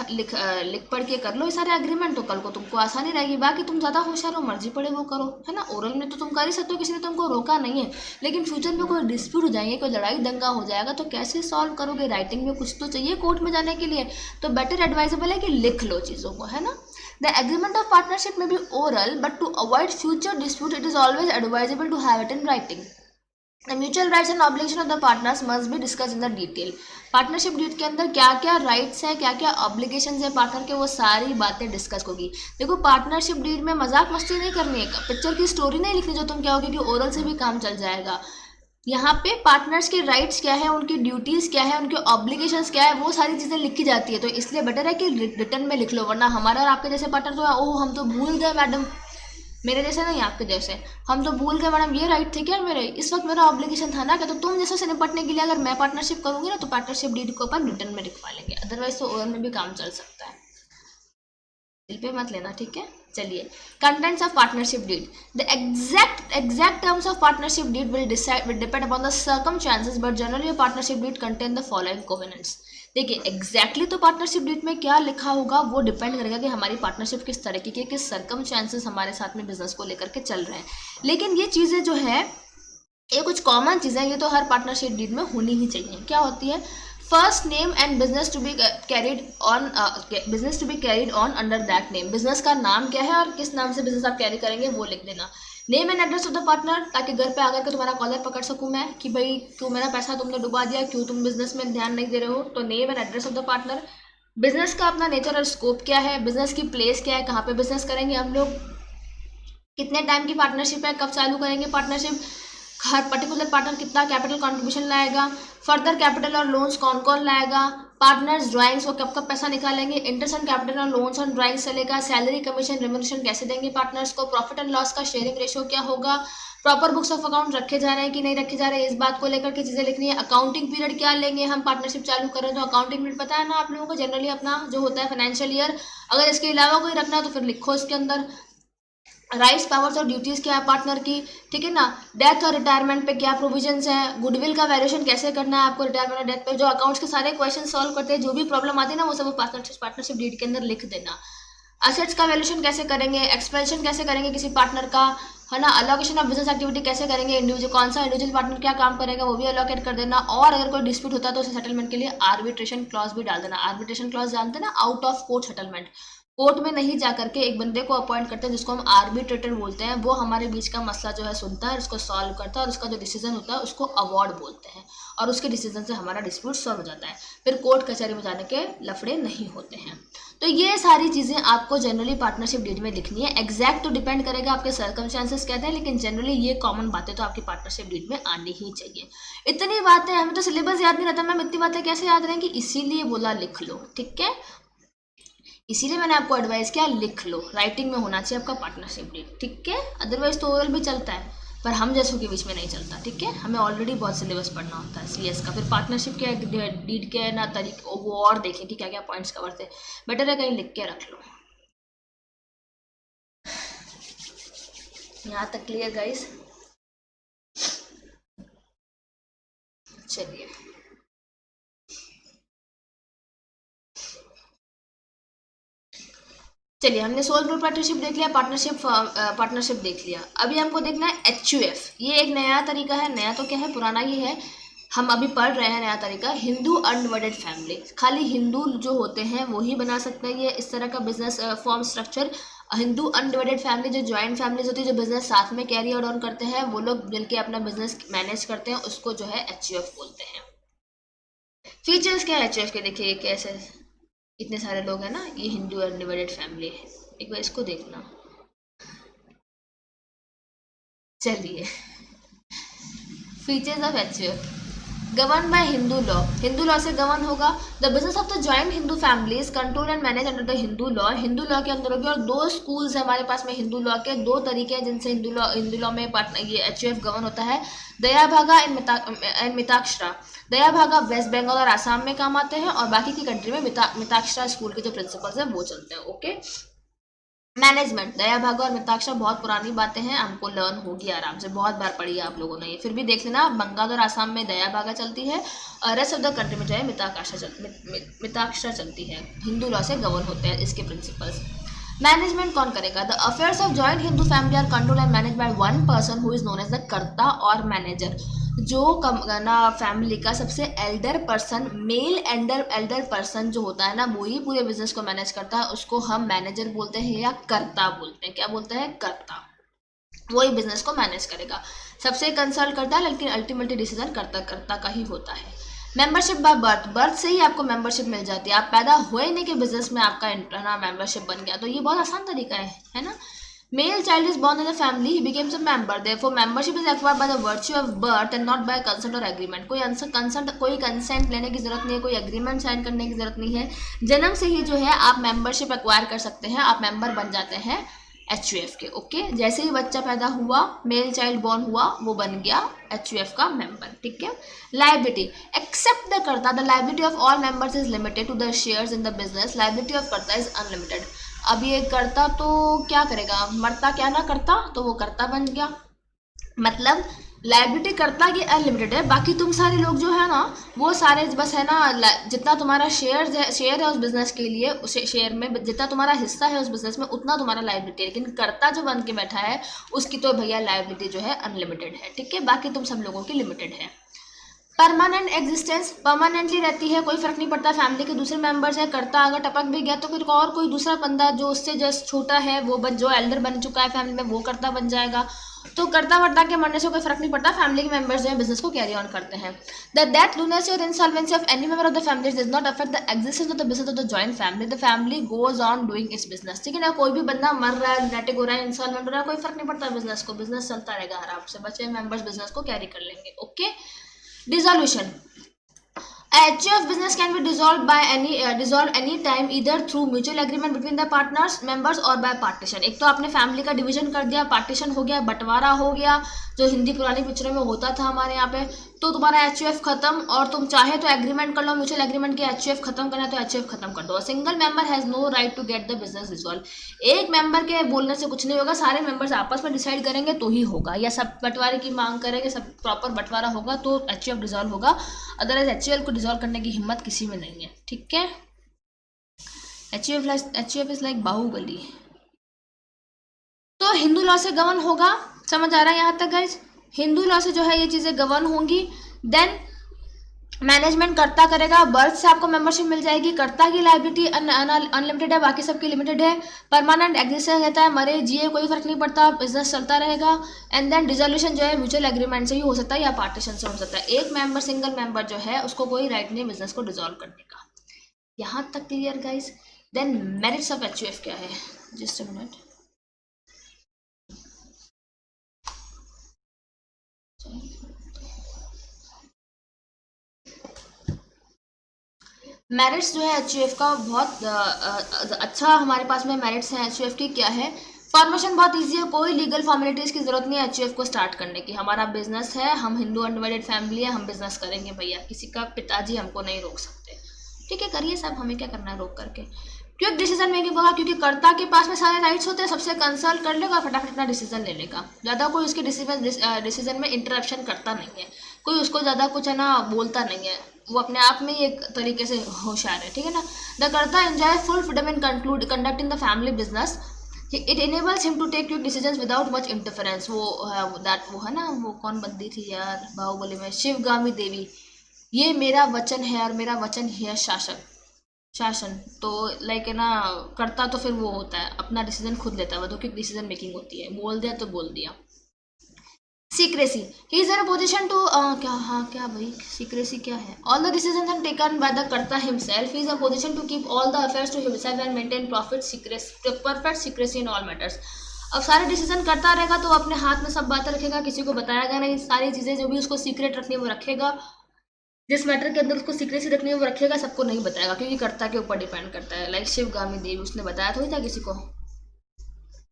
पढ़ के कर लो ये सारे एग्रीमेंट, तो कल को तुमको आसानी रहेगी। बाकी तुम ज़्यादा होशियार हो, मर्जी पड़े वो करो, है ना। ओरल में तो तुम कर ही सकते हो, किसी ने तुमको रोका नहीं है, लेकिन फ्यूचर में कोई डिस्प्यूट हो जाएंगे, कोई लड़ाई दंगा हो जाएगा तो कैसे सॉल्व करोगे? राइटिंग में कुछ तो चाहिए कोर्ट में जाने के लिए, तो बेटर एडवाइजेबल है कि लिख लो चीज़ों को, है ना। The agreement of partnership may be oral, but to avoid future dispute it is always advisable to have it in writing. The mutual rights and obligation of the partners must be discussed in the detail। Partnership deed के अंदर क्या क्या rights है, क्या क्या obligation है partner के, वो सारी बातें डिस्कस होगी। देखो पार्टनरशिप डीड में मजाक मस्ती नहीं करनी है, पिक्चर की स्टोरी नहीं लिखनी जो तुम क्या होगी कि ओरल से भी काम चल जाएगा। यहाँ पे पार्टनर्स के राइट्स क्या है, उनकी ड्यूटीज क्या है, उनके ऑब्लिगेशंस क्या है, वो सारी चीज़ें लिखी जाती है। तो इसलिए बेटर है कि रिटर्न में लिख लो, वरना हमारा और आपके जैसे पार्टनर तो ओह हम तो भूल गए मैडम, मेरे जैसे नहीं आपके जैसे, हम तो भूल गए मैडम ये राइट थे क्या मेरे, इस वक्त मेरा ऑब्लिगेशन था ना क्या। तो तुम जैसे से निपटने के लिए अगर मैं पार्टनरशिप करूंगी ना तो पार्टनरशिप डीड को अपन रिटर्न में लिखवा लेंगे, अदरवाइज तो ओवर में भी काम चल सकता है, दिल पे मत लेना। ठीक है, चलिए contents of partnership deed. The exact terms of partnership deed will depend upon the circumstances, but generally partnership deed contain the following covenants. देखिए एग्जैक्टली तो पार्टनरशिप डीड में क्या लिखा होगा वो डिपेंड करेगा कि हमारी पार्टनरशिप किस तरीके के, किस सर्कमस्टेंसेस हमारे साथ में बिजनेस को लेकर के चल रहे हैं। लेकिन ये चीज़ें जो है ये कुछ कॉमन चीज़ें, ये तो हर पार्टनरशिप डीड में होनी ही चाहिए। क्या होती है? First name and business to be carried on under that name. Business का नाम क्या है और किस नाम से बिजनेस आप कैरी करेंगे वो लिख देना। Name and address of the partner, ताकि घर पे आकर के तुम्हारा कॉलर पकड़ सकूं मैं कि भाई तू मेरा पैसा तुमने डुबा दिया, क्यों तुम बिजनेस में ध्यान नहीं दे रहे हो। तो name and address of the partner, business का अपना नेचर और स्कोप क्या है, बिजनेस की प्लेस क्या है, कहाँ पे बिजनेस करेंगे हम लोग, कितने टाइम की पार्टनरशिप है, कब चालू करेंगे पार्टनरशिप, हर पर्टिकुलर पार्टनर कितना कैपिटल कंट्रीब्यूशन लाएगा, फर्दर कैपिटल और लोन्स कौन कौन लाएगा, पार्टनर्स ड्राइंग्स वो कब कब पैसा निकालेंगे, इंटरेस्ट ऑन कैपिटल और लोन्स ऑन ड्राइंग्स चलेगा, सैलरी कमीशन रेम्यूनरेशन कैसे देंगे पार्टनर्स को, प्रॉफिट एंड लॉस का शेयरिंग रेशियो क्या होगा, प्रॉपर बुक्स ऑफ अकाउंट रखे जा रहे हैं कि नहीं रखे जा रहे हैं, इस बात को लेकर के चीज़ें लिखनी है। अकाउंटिंग पीरियड क्या लेंगे हम पार्टनरशिप चालू कर रहे हैं तो अकाउंटिंग पीरियड पता है ना आप लोगों को, जनरली अपना जो होता है फाइनेंशियल ईयर। अगर इसके अलावा कोई रखना है तो फिर लिखो इसके अंदर। राइट्स पावर्स और ड्यूटीज़ क्या है पार्टनर की, ठीक है ना। डेथ और रिटायरमेंट पे क्या प्रोविजंस हैं, गुडविल का वैल्यूएशन कैसे करना है आपको रिटायरमेंट और डेथ पे, जो अकाउंट्स के सारे क्वेश्चन सॉल्व करते हैं, जो भी प्रॉब्लम आती है ना वो सब पार्टनरशिप डीड के अंदर लिख देना। असेट्स का वैल्यूएशन कैसे करेंगे, एक्सपेंशन कैसे करेंगे किसी पार्टनर का, है ना। अलोकेशन ऑफ बिजनेस एक्टिविटी कैसे करेंगे, इंडिविजुअल कौन सा इंडिविजुअल पार्टनर क्या काम करेगा वो भी अलोकेट कर देना। और अगर कोई डिस्प्यूट होता है तो उसे सेटलमेंट के लिए आर्बिट्रेशन क्लॉज भी डाल देना। आर्बिट्रेशन क्लॉज जानते हैं ना, out of court settlement, court में नहीं जा करके एक बंदे को अपॉइंट करते हैं जिसको हम आर्बिट्रेटर बोलते हैं, वो हमारे बीच का मसला जो है सुनता है, उसको सॉल्व करता है और उसका जो डिसीजन होता है उसको अवार्ड बोलते हैं, और उसके डिसीजन से हमारा डिस्प्यूट सॉल्व हो जाता है, फिर कोर्ट कचहरी में जाने के लफड़े नहीं होते हैं। तो ये सारी चीज़ें आपको जनरली पार्टनरशिप डीड में लिखनी है। एग्जैक्ट तो डिपेंड करेगा आपके सर्कमस्टांसेस कहते हैं, लेकिन जनरली ये कॉमन बातें तो आपकी पार्टनरशिप डीड में आनी ही चाहिए। इतनी बातें, हमें तो सिलेबस याद नहीं रहता मैम, इतनी बातें कैसे याद रहेंगी, इसीलिए बोला लिख लो, ठीक है। इसीलिए मैंने आपको एडवाइस किया लिख लो, राइटिंग में होना चाहिए आपका पार्टनरशिप डीड, ठीक है। अदरवाइज तो ओरल भी चलता है, पर हम जैसों के बीच में नहीं चलता, ठीक है। हमें ऑलरेडी बहुत सिलेबस पढ़ना होता है सीएस का, फिर पार्टनरशिप के डीड के ना तरीके वो और देखें कि क्या क्या पॉइंट्स कवर थे, बेटर है कहीं लिख के रख लो। यहाँ तक क्लियर गाइस? चलिए हमने सोल प्रोप्राइटरशिप देख लिया, पार्टनरशिप देख लिया। अभी हमको देखना है एचयूएफ। ये एक नया तरीका है, नया तो क्या है, पुराना ही है, हम अभी पढ़ रहे हैं नया तरीका, हिंदू अनडिवाइडेड फैमिली। खाली हिंदू जो होते हैं वो ही बना सकते हैं ये इस तरह का business form structure. Hindu undivided family, जो जॉइंट फैमिलीज होती है, जो बिजनेस साथ में कैरी आउट ऑन करते हैं, वो लोग मिलकर अपना बिजनेस मैनेज करते हैं, उसको जो है एचयूएफ बोलते हैं। फीचर्स क्या है एचयूएफ के, देखिए कैसे इतने सारे लोग हैं ना, ये हिंदू अनडिवाइडेड फैमिली है, एक बार इसको देखना। चलिए features of HUF, govern by Hindu law, Hindu law से गवर्न होगा। The business of the joint Hindu families control and manage under the Hindu law, Hindu law के अंदर होगी। और दो स्कूल्स है हमारे पास में हिंदू लॉ के, दो तरीके हैं जिनसे हिंदू लॉ में ये एचयूएफ गवर्न होता है, दया भागा एंड मिताक्षरा। दया भागा वेस्ट बंगाल और आसाम में काम आते हैं, और बाकी की कंट्री में मिताक्षरा स्कूल के जो प्रिंसिपल्स हैं वो चलते हैं, ओके। मैनेजमेंट, दया भागा और मिताक्षरा बहुत पुरानी बातें हैं, हमको लर्न होगी आराम से, बहुत बार पढ़ी है आप लोगों ने ये, फिर भी देख लेना। बंगाल और आसाम में दया भागा चलती है, और रेस्ट ऑफ द कंट्री में जो है मिताक्षरा चलती है। हिंदू लॉ से गवर्न होते हैं इसके प्रिंसिपल्स। मैनेजमेंट कौन करेगा? The affairs of joint Hindu family are control and manage by one person who is known as the karta और मैनेजर। जो ना फैमिली का सबसे elder person, male elder person जो होता है ना, वो ही पूरे बिजनेस को मैनेज करता है, उसको हम मैनेजर बोलते हैं या कर्ता बोलते हैं। क्या बोलते हैं? कर्ता। वही बिजनेस को मैनेज करेगा, सबसे कंसल्ट करता है, लेकिन अल्टीमेटली डिसीजन कर्ता का ही होता है। मेंबरशिप बाय बर्थ, बर्थ से ही आपको मेंबरशिप मिल जाती है, आप पैदा हुए नहीं कि बिजनेस में आपका ना मेंबरशिप बन गया, तो ये बहुत आसान तरीका है ना। Male child is born in the family, he becomes a member. Therefore, membership is acquired by the virtue of birth and not by consent or agreement. कोई कंसेंट लेने की जरूरत नहीं है, कोई एग्रीमेंट साइन करने की जरूरत नहीं है, जन्म से ही जो है आप मेंबरशिप एक्वायर कर सकते हैं, आप मेंबर बन जाते हैं एचयूएफ के, ओके। जैसे ही बच्चा पैदा हुआ, मेल चाइल्ड बॉर्न हुआ, वो बन गया एचयूएफ का मेंबर, ठीक है। Liability, except the karta, the liability of all members is limited to the shares in the business, liability of karta is unlimited. अब ये करता तो क्या करेगा, मरता क्या ना करता, तो वो करता बन गया, मतलब लाइबिलिटी करता की अनलिमिटेड है, बाकी तुम सारे लोग जो है ना, वो सारे बस है ना, जितना तुम्हारा शेयर है उस बिजनेस के लिए, उस शेयर में जितना तुम्हारा हिस्सा है उस बिजनेस में, उतना तुम्हारा लाइबिलिटी है। लेकिन कर्ता जो बन के बैठा है, उसकी तो भैया लाइबिलिटी जो है अनलिमिटेड है, ठीक है, बाकी तुम सब लोगों की लिमिटेड है। परमानेंट एग्जिस्टेंस, परमानेंटली रहती है, कोई फर्क नहीं पड़ता, फैमिली के दूसरे मेंबर्स है, करता अगर टपक भी गया तो फिर और कोई दूसरा बंदा जो उससे जस्ट छोटा है, वो जो एल्डर बन चुका है फैमिली में, वो करता बन जाएगा। तो करता वर्ता के मरने से कोई फर्क नहीं पड़ता, फैमिली के मेंबर्स जो है बिजनेस को कैरी ऑन करते हैं। द डेथ, लूनेसी और insolvency of any member of the family does not affect the existence of the business of the joint family, the family goes on doing it's business, ठीक है ना। कोई भी बंदा मर रहा है, लुनेटिक हो रहा है, इंसॉल्वेंट हो रहा है, कोई फर्क नहीं पड़ता बिजनेस को, बिजनेस चलता रहेगा आराम से, बचे मेंबर्स बिजनेस को कैरी कर लेंगे, okay. Dissolution, HUF business can be dissolved any time either through mutual agreement between the partners members or by partition। एक तो आपने फैमिली का डिवीजन कर दिया, पार्टीशन हो गया, बंटवारा हो गया, जो हिंदी पुरानी पिक्चरों में होता था हमारे यहाँ पे, तो तुम्हारा HUF खत्म, और तुम चाहे तो एग्रीमेंट कर लो, म्यूचुअल एग्रीमेंट के HUF खत्म करना है तो HUF खत्म कर दो। Single member has no right to get the business dissolve, एक मेंबर के बोलने से कुछ नहीं होगा, सारे मेंबर्स आपस में डिसाइड करेंगे तो ही होगा, या सब बंटवारे की मांग करेंगे, सब प्रॉपर बंटवारा होगा तो HUF डिसॉल्व होगा, अदरवाइज HUL को डिसॉल्व करने की हिम्मत किसी में नहीं है, ठीक है। HUF is like Baahubali. तो हिंदू लॉ से गवर्न होगा, समझ आ रहा है यहाँ तक गाइज? हिंदू लॉ से जो है ये चीजें गवर्न होंगी। देन मैनेजमेंट कर्ता करेगा, बर्थ से आपको मेंबरशिप मिल जाएगी, कर्ता की लाइबिलिटी अनलिमिटेड है, बाकी सबकी लिमिटेड है। परमानेंट एग्जिस्टेंस रहता है, मरे जिए कोई फर्क नहीं पड़ता, बिजनेस चलता रहेगा। एंड देन डिसोल्यूशन जो है म्यूचुअल एग्रीमेंट से ही हो सकता है या पार्टीशन से हो सकता है, एक मेंबर सिंगल मेंबर जो है उसको कोई राइट नहीं बिजनेस को डिसॉल्व करने का। यहाँ तक clear guys? Then merits of HUF क्या है, जस्ट अ मिनट। मेरिट्स जो है एचयूएफ का बहुत अच्छा हमारे पास में मेरिट्स हैं एचयूएफ की। क्या है, फॉर्मेशन बहुत इजी है, कोई लीगल फॉर्मेलिटीज की जरूरत नहीं है एचयूएफ को स्टार्ट करने की। हमारा बिजनेस है, हम हिंदू अनडिवाइडेड फैमिली है, हम बिजनेस करेंगे भैया, किसी का पिताजी हमको नहीं रोक सकते। ठीक है, करिए साहब, हमें क्या करना है रोक करके। क्विक डिसीजन मेकिंग होगा, क्योंकि कर्ता के पास में सारे राइट्स होते हैं, सबसे कंसल्ट कर लेगा, फटाफट अपना डिसीजन ले लेगा, ज़्यादा कोई उसके डिसीजन में इंटरप्शन करता नहीं है, कोई उसको ज़्यादा कुछ है ना बोलता नहीं है, वो अपने आप में ही एक तरीके से होशियार है। ठीक है ना। The karta enjoy full freedom in conducting the family business, it enables him to take quick decisions without much interference. वो है ना, वो कौन बंदी थी यार बाहुबली में, शिवगामी देवी, ये मेरा वचन है और मेरा वचन ही है शासन। तो लाइक है ना, करता तो फिर वो होता है, अपना डिसीजन खुद लेता है, वो तो क्विक डिसीजन मेकिंग होती है, बोल दिया तो बोल दिया। Secrecy, he is in a position to क्या, हाँ क्या भाई, सीक्रेसी क्या है, all the decisions are taken by the karta himself, he is a position to keep all the affairs to himself and maintain profit secrecy, perfect secrecy in all matters. अब सारे decision करता रहेगा तो अपने हाथ में सब बातें रखेगा, किसी को बताएगा नहीं, सारी चीजें जो भी उसको सीक्रेट रखनी है वो रखेगा, जिस मैटर के अंदर उसको सीक्रेसी रखनी है वो रखेगा, सबको नहीं बताएगा, क्योंकि कर्ता के ऊपर डिपेंड करता है। लाइक शिवगामी देवी, उसने बताया थोड़ी था किसी को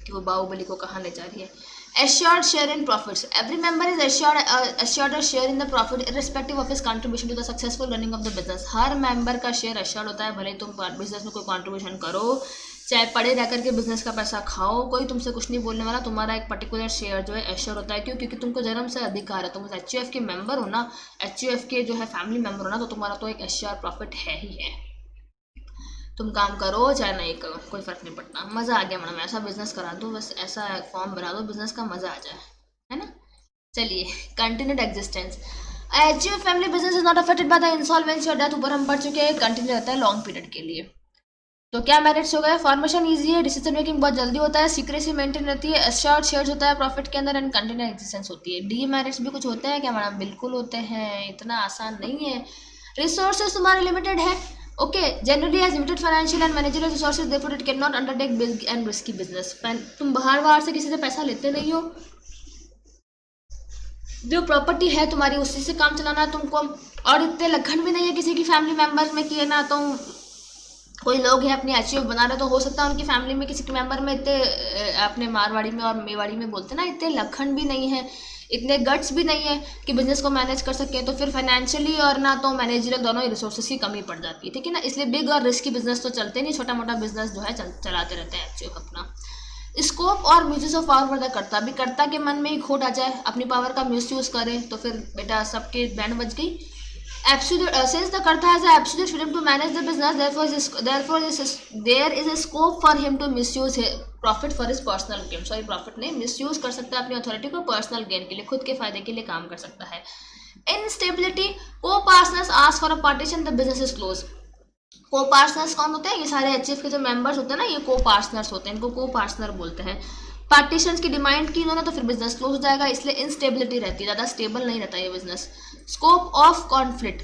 कि वो बाहुबली को कहाँ ले जा रही है। Assured share in profits. Every member is assured a share in the profit irrespective of his contribution to the successful running of the business. Her member का शेयर assured होता है, भले तुम बिजनेस में कोई कंट्रीब्यूशन करो, चाहे पड़े रह करके बिजनेस का पैसा खाओ, कोई तुमसे कुछ नहीं बोलने वाला, तुम्हारा एक पर्टिकुलर शेयर जो है एश्योर होता है। क्यों? क्योंकि तुमको जन्म से अधिकार है, तुम एचयूएफ के मेंबर हो ना, एचयूएफ के जो है फैमिली मेंबर हो ना, तो तुम्हारा तो एक एश्योर प्रॉफिट है ही है। तुम काम करो चाहे नहीं करो, कोई फर्क नहीं पड़ता। मज़ा आ गया मैडम, ऐसा बिजनेस करा दो, बस ऐसा फॉर्म बना दो, बिजनेस का मज़ा आ जाए, है ना। चलिए, continued existence, HUF family business is not affected by the insolvency और डेथ, ऊपर हम पढ़ चुके हैं, कंटिन्यू रहता है लॉन्ग पीरियड के लिए। तो क्या मेरिट्स हो गए, फॉर्मेशन इजी है, डिसीजन मेकिंग बहुत जल्दी होता है, सीक्रेसी मेंटेन रहती है, एश्योर्ड शेयर्स होता है प्रॉफिट के अंदर, एंड कंटिन्यू एग्जिस्टेंस होती है। डी मेरिट्स भी कुछ होते हैं क्या मैडम? बिल्कुल होते हैं, इतना आसान नहीं है। रिसोर्सेज तुम्हारे लिमिटेड है, okay, generally has limited financial and managerial resources, therefore it can not undertake big and risky business. तुम बाहर बाहर से किसी से पैसा लेते नहीं हो, जो प्रॉपर्टी है तुम्हारी उसी से काम चलाना है तुमको, और इतने लखन भी नहीं है किसी की फैमिली मेंबर्स में कि है ना, तुम कोई लोग हैं अपनी एचयूएफ बना रहे, तो हो सकता है उनकी फैमिली में किसी के मेंबर में इतने अपने मारवाड़ी में और मेवाड़ी में बोलते ना, इतने लखन भी नहीं है, इतने गट्स भी नहीं है कि बिजनेस को मैनेज कर सके, तो फिर फाइनेंशियली और ना तो मैनेजरियल दोनों ही रिसोर्सेज की कमी पड़ जाती है। ठीक है ना, इसलिए बिग और रिस्की बिजनेस तो चलते नहीं, छोटा मोटा बिजनेस जो है चलाते रहते हैं एचयूएफ अपना। स्कोप और म्यूजिस ऑफ पावर फॉर द कर्ता, भी कर्ता के मन में ही खोट आ जाए, अपनी पावर का मिस यूज करे, तो फिर बेटा सबके बैंड बज गई। Absolute, since the Karta has absolute freedom to manage the business, there is a scope for him to misuse his profit for his personal gain. Sorry, profit नहीं, misuse कर सकता है अपनी authority को personal gain के लिए, खुद के फायदे के लिए काम कर सकता है। Instability, co-partners ask for a partition, the business is closed. को पार्टनर्स कौन होते हैं? ये सारे एचएफ के जो मेंबर्स होते हैं ना, ये को पार्टनर्स होते हैं, इनको को पार्टनर बोलते हैं। पार्टीशन की डिमांड की इन्होंने, तो फिर बिजनेस क्लोज हो जाएगा, इसलिए इंस्टेबिलिटी रहती है, ज़्यादा स्टेबल नहीं रहता ये business. Scope of conflict,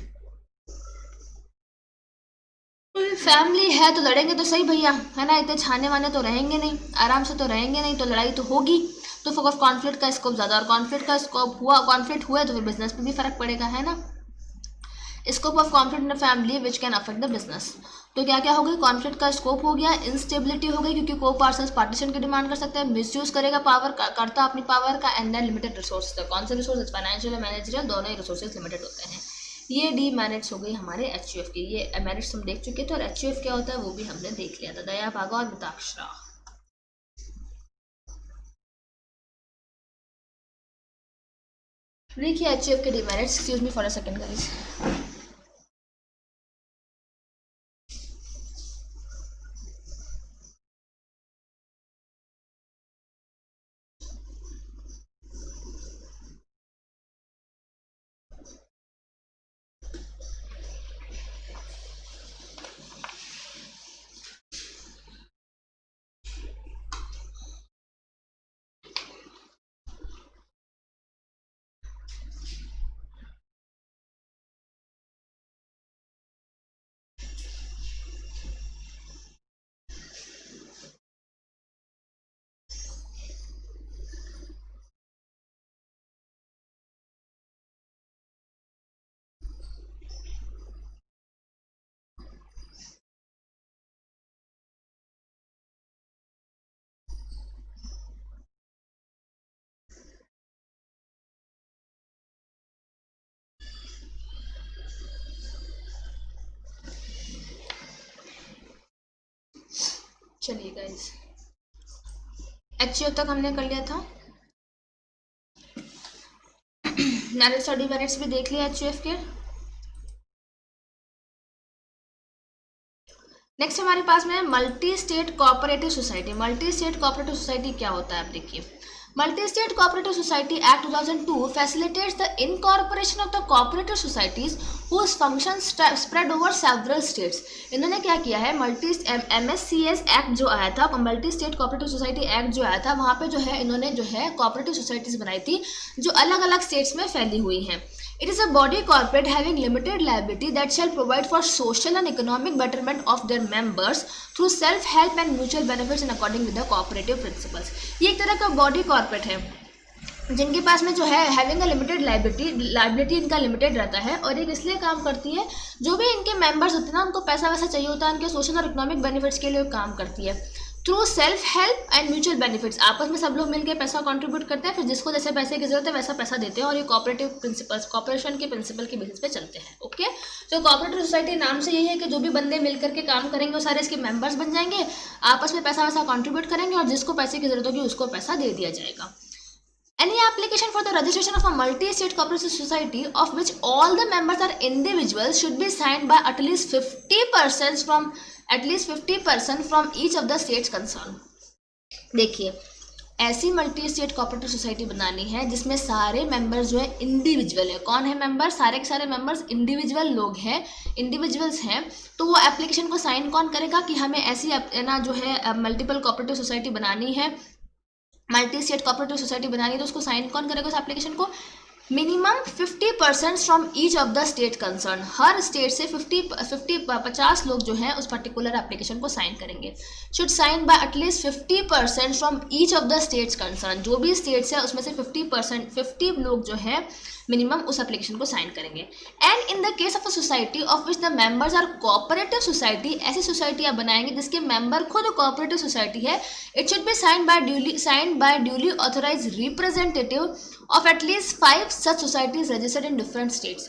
family है तो लड़ेंगे तो सही भैया, है ना, इतने छाने वाने तो रहेंगे नहीं, आराम से तो रहेंगे नहीं, तो लड़ाई तो होगी, तो फोकस कॉन्फ्लिक्ट का स्कोप ज़्यादा, और कॉन्फ्लिक्ट का स्कोप हुआ, कॉन्फ्लिक्ट हुआ तो फिर बिजनेस पे भी फर्क पड़ेगा, है ना। Scope of conflict in family which can affect the business, तो क्या क्या हो गई, कॉन्फ्लिक्ट का स्कोप हो गया, इंस्टेबिलिटी हो गई क्योंकि को पार्टनर्स पार्टीशन की डिमांड कर सकते हैं, मिसयूज करेगा पावर करता अपनी पावर का, एंड देन लिमिटेड रिसोर्सेज, कौन से रिसोर्सेज, फाइनेंशियल और मैनेजरियल, दोनों ही रिसोर्सेज लिमिटेड होते हैं। ये डी मैरिट्स हो गई हमारे एचयूएफ की, ये मैरिट्स हम देख चुके थे, और एचयूएफ क्या होता है वो भी हमने देख लिया था, दया भागा और मिताक्षरा। देखिए एचयूएफ के D merits, excuse me for a second guys. चलिए गाइस, एचसीएफ तक हमने कर लिया था, नैरेटिव स्टडी बेनिफिट्स भी देख लिया एचसीएफ के। नेक्स्ट हमारे पास में multi state cooperative society. Multi state cooperative society क्या होता है आप देखिए। Multi state cooperative society act 2002 facilitates the incorporation of the cooperative societies whose functions spread over several states. इन्होंने क्या किया है, मल्टी MSCS एक्ट जो आया था, multi state cooperative society act जो आया था, वहाँ पे जो है इन्होंने जो है कोऑपरेटिव सोसाइटीज बनाई थी जो अलग अलग स्टेट्स में फैली हुई हैं। It is a body corporate having limited liability that shall provide for social and economic betterment of their members through self-help and mutual benefits in according with the cooperative principles। ये एक तरह का body corporate है जिनके पास में जो है having a limited liability इनका लिमिटेड रहता है, और एक इसलिए काम करती है जो भी इनके मेंबर्स होते हैं ना, उनको पैसा वैसा चाहिए होता है, उनके सोशल और इकोनॉमिक बेनिफिट्स के लिए काम करती है through self help and mutual benefits. आपस में सब लोग मिलकर पैसा कंट्रीब्यूट करते हैं, फिर जिसको जैसे पैसे की जरूरत है वैसा पैसा देते हैं, और ये कोऑपरेटिव प्रिंसिपल्स, कॉपरेशन के प्रिंसिपल के बेसिस पे चलते हैं। ओके, तो कोऑपरेटिव सोसाइटी नाम से यही है कि जो भी बंदे मिलकर के काम करेंगे वो सारे इसके मेंबर्स बन जाएंगे, आपस में पैसा वैसा कंट्रीब्यूट करेंगे, और जिसको पैसे की जरूरत होगी उसको पैसा दे दिया जाएगा। Any application for the registration of a multi-state cooperative society of which all the members are individuals should be signed by at least 50% from each of the states concerned। देखिए, ऐसी मल्टी स्टेट कोऑपरेटिव सोसाइटी बनानी है जिसमें सारे members जो है individual है। कौन है मेंबर? सारे के सारे मेंबर्स इंडिविजुअल लोग हैं, इंडिविजुअल्स हैं। तो वो एप्लीकेशन को साइन कौन करेगा कि हमें ऐसी ना जो है मल्टीपल कोऑपरेटिव सोसाइटी बनानी है, मल्टी स्टेट कोऑपरेटिव सोसाइटी बनानी है, तो उसको साइन कौन करेगा उस एप्लीकेशन को? Minimum 50% from each of the state concern. हर स्टेट से 50 लोग जो हैं उस पर्टिकुलर एप्लीकेशन को साइन करेंगे। Should sign by at least 50% from each of the states concern. जो भी स्टेट्स है उसमें से 50 लोग जो है मिनिमम उस एप्लीकेशन को साइन करेंगे। And in the case of a society of which the members are cooperative society, ऐसी सोसाइटी आप बनाएंगे जिसके मेंबर खुद कोऑपरेटिव सोसाइटी है, it should be signed by duly authorise representative of at least 5 such societies registered in different states।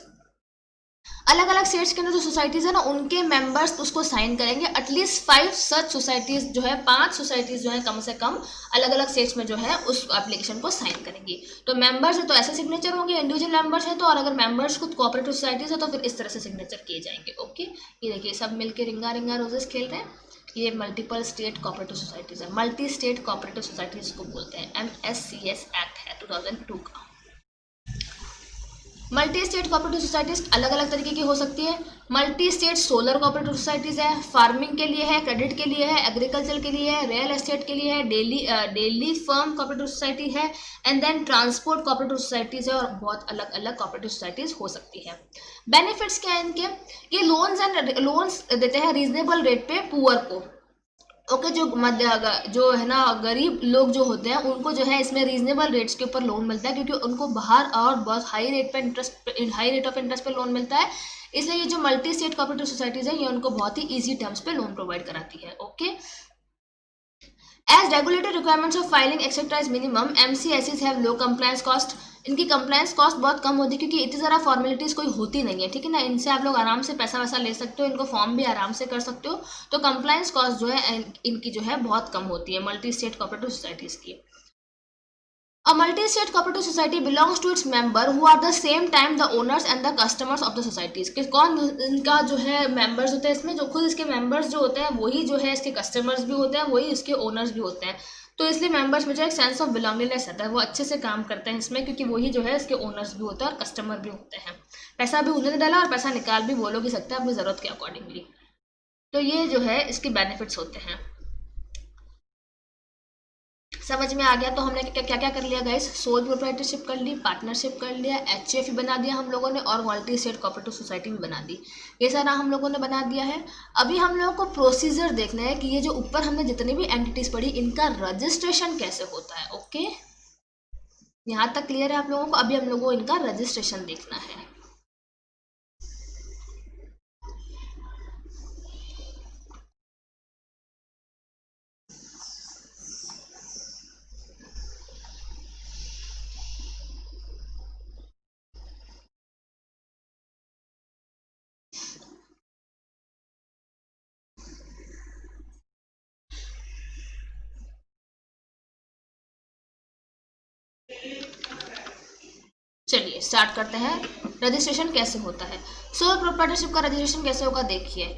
अलग अलग states के अंदर जो सोसाइटीज है ना, उनके मेंबर्स उसको साइन करेंगे। एटलीस्ट 5 सच सोसाइटीज जो है, 5 सोसाइटीज जो है कम से कम अलग अलग स्टेट्स में जो है उस एप्लीकेशन को साइन करेंगी। तो मेंबर्स है तो ऐसे सिग्नेचर होंगे, इंडिविजुअल मेंबर्स है तो, और अगर मेंबर्स खुद कोऑपरेटिव सोसाइटीज है तो फिर इस तरह से सिग्नेचर किए जाएंगे। ओके, ये देखिए सब मिलके रिंगा रिंगा रोजेस खेल रहे हैं। ये मल्टीपल स्टेट कोऑपरेटिव सोसाइटीज है, मल्टी स्टेट कोऑपरेटिव सोसाइटीज को बोलते हैं। MSCS एक्ट है 2002 का। मल्टी स्टेट कोऑपरेटिव सोसाइटीज अलग अलग तरीके की हो सकती है। Multi state solar cooperative societies है, फार्मिंग के लिए है, क्रेडिट के लिए है, एग्रीकल्चर के लिए है, रियल एस्टेट के लिए है, डेली फर्म कोऑपरेटिव सोसाइटी है, and then transport cooperative societies है, और बहुत अलग अलग कोऑपरेटिव सोसाइटीज हो सकती है। बेनिफिट्स क्या है इनके? ये लोन्स देते हैं रीजनेबल रेट पे पुअर को। ओके, जो है ना गरीब लोग जो होते हैं उनको जो है इसमें रीजनेबल रेट्स के ऊपर लोन मिलता है, क्योंकि उनको बाहर और बहुत हाई रेट ऑफ इंटरेस्ट पे लोन मिलता है। इसलिए ये जो मल्टी स्टेट कोऑपरेटिव सोसाइटीज है ये उनको बहुत ही इजी टर्म्स पे लोन प्रोवाइड कराती है। Okay, as regulatory requirements of filing etcetera is minimum, MCSEs have low compliance cost. इनकी कंप्लायंस कॉस्ट बहुत कम होती है क्योंकि इतनी ज़्यादा फॉर्मेलिटीज़ कोई होती नहीं है, ठीक है ना। इनसे आप लोग आराम से पैसा वैसा ले सकते हो, इनको फॉर्म भी आराम से कर सकते हो। तो कंप्लायंस कॉस्ट जो है इनकी जो है बहुत कम होती है मल्टी स्टेट कोऑपरेटिव सोसाइटीज़ की। A multi-state cooperative society belongs to its member who are the same time the owners and the customers of the societies। कि कौन इनका जो है मेंबर्स होते हैं इसमें, जो खुद इसके मेंबर्स जो होते हैं वही जो है इसके कस्टमर्स भी होते हैं, वही इसके ओनर्स भी होते हैं। तो इसलिए मेंबर्स में जो एक सेंस ऑफ बिलोंगिंगनेस रहता है, वो अच्छे से काम करते हैं इसमें, क्योंकि वही जो है इसके ओनर्स भी होते हैं और कस्टमर भी होते हैं। पैसा भी उन्होंने डाला और पैसा निकाल भी वो लोग ही सकते हैं अपनी ज़रूरत के अकॉर्डिंगली। तो ये जो है इसके बेनिफिट्स होते हैं। समझ में आ गया? तो हमने क्या क्या कर लिया गाइस? सोल प्रोप्राइटरशिप कर ली, पार्टनरशिप कर लिया, HF बना दिया हम लोगों ने, और मल्टी स्टेट कोऑपरेटिव सोसाइटी भी बना दी। ये सारा हम लोगों ने बना दिया है। अभी हम लोगों को प्रोसीजर देखना है कि ये जो ऊपर हमने जितनी भी एंटिटीज पढ़ी इनका रजिस्ट्रेशन कैसे होता है। ओके, यहाँ तक क्लियर है आप लोगों को? अभी हम लोगों को इनका रजिस्ट्रेशन देखना है। चलिए स्टार्ट करते हैं। रजिस्ट्रेशन कैसे होता है, सोल प्रोप्राइटरशिप का रजिस्ट्रेशन कैसे होगा देखिए।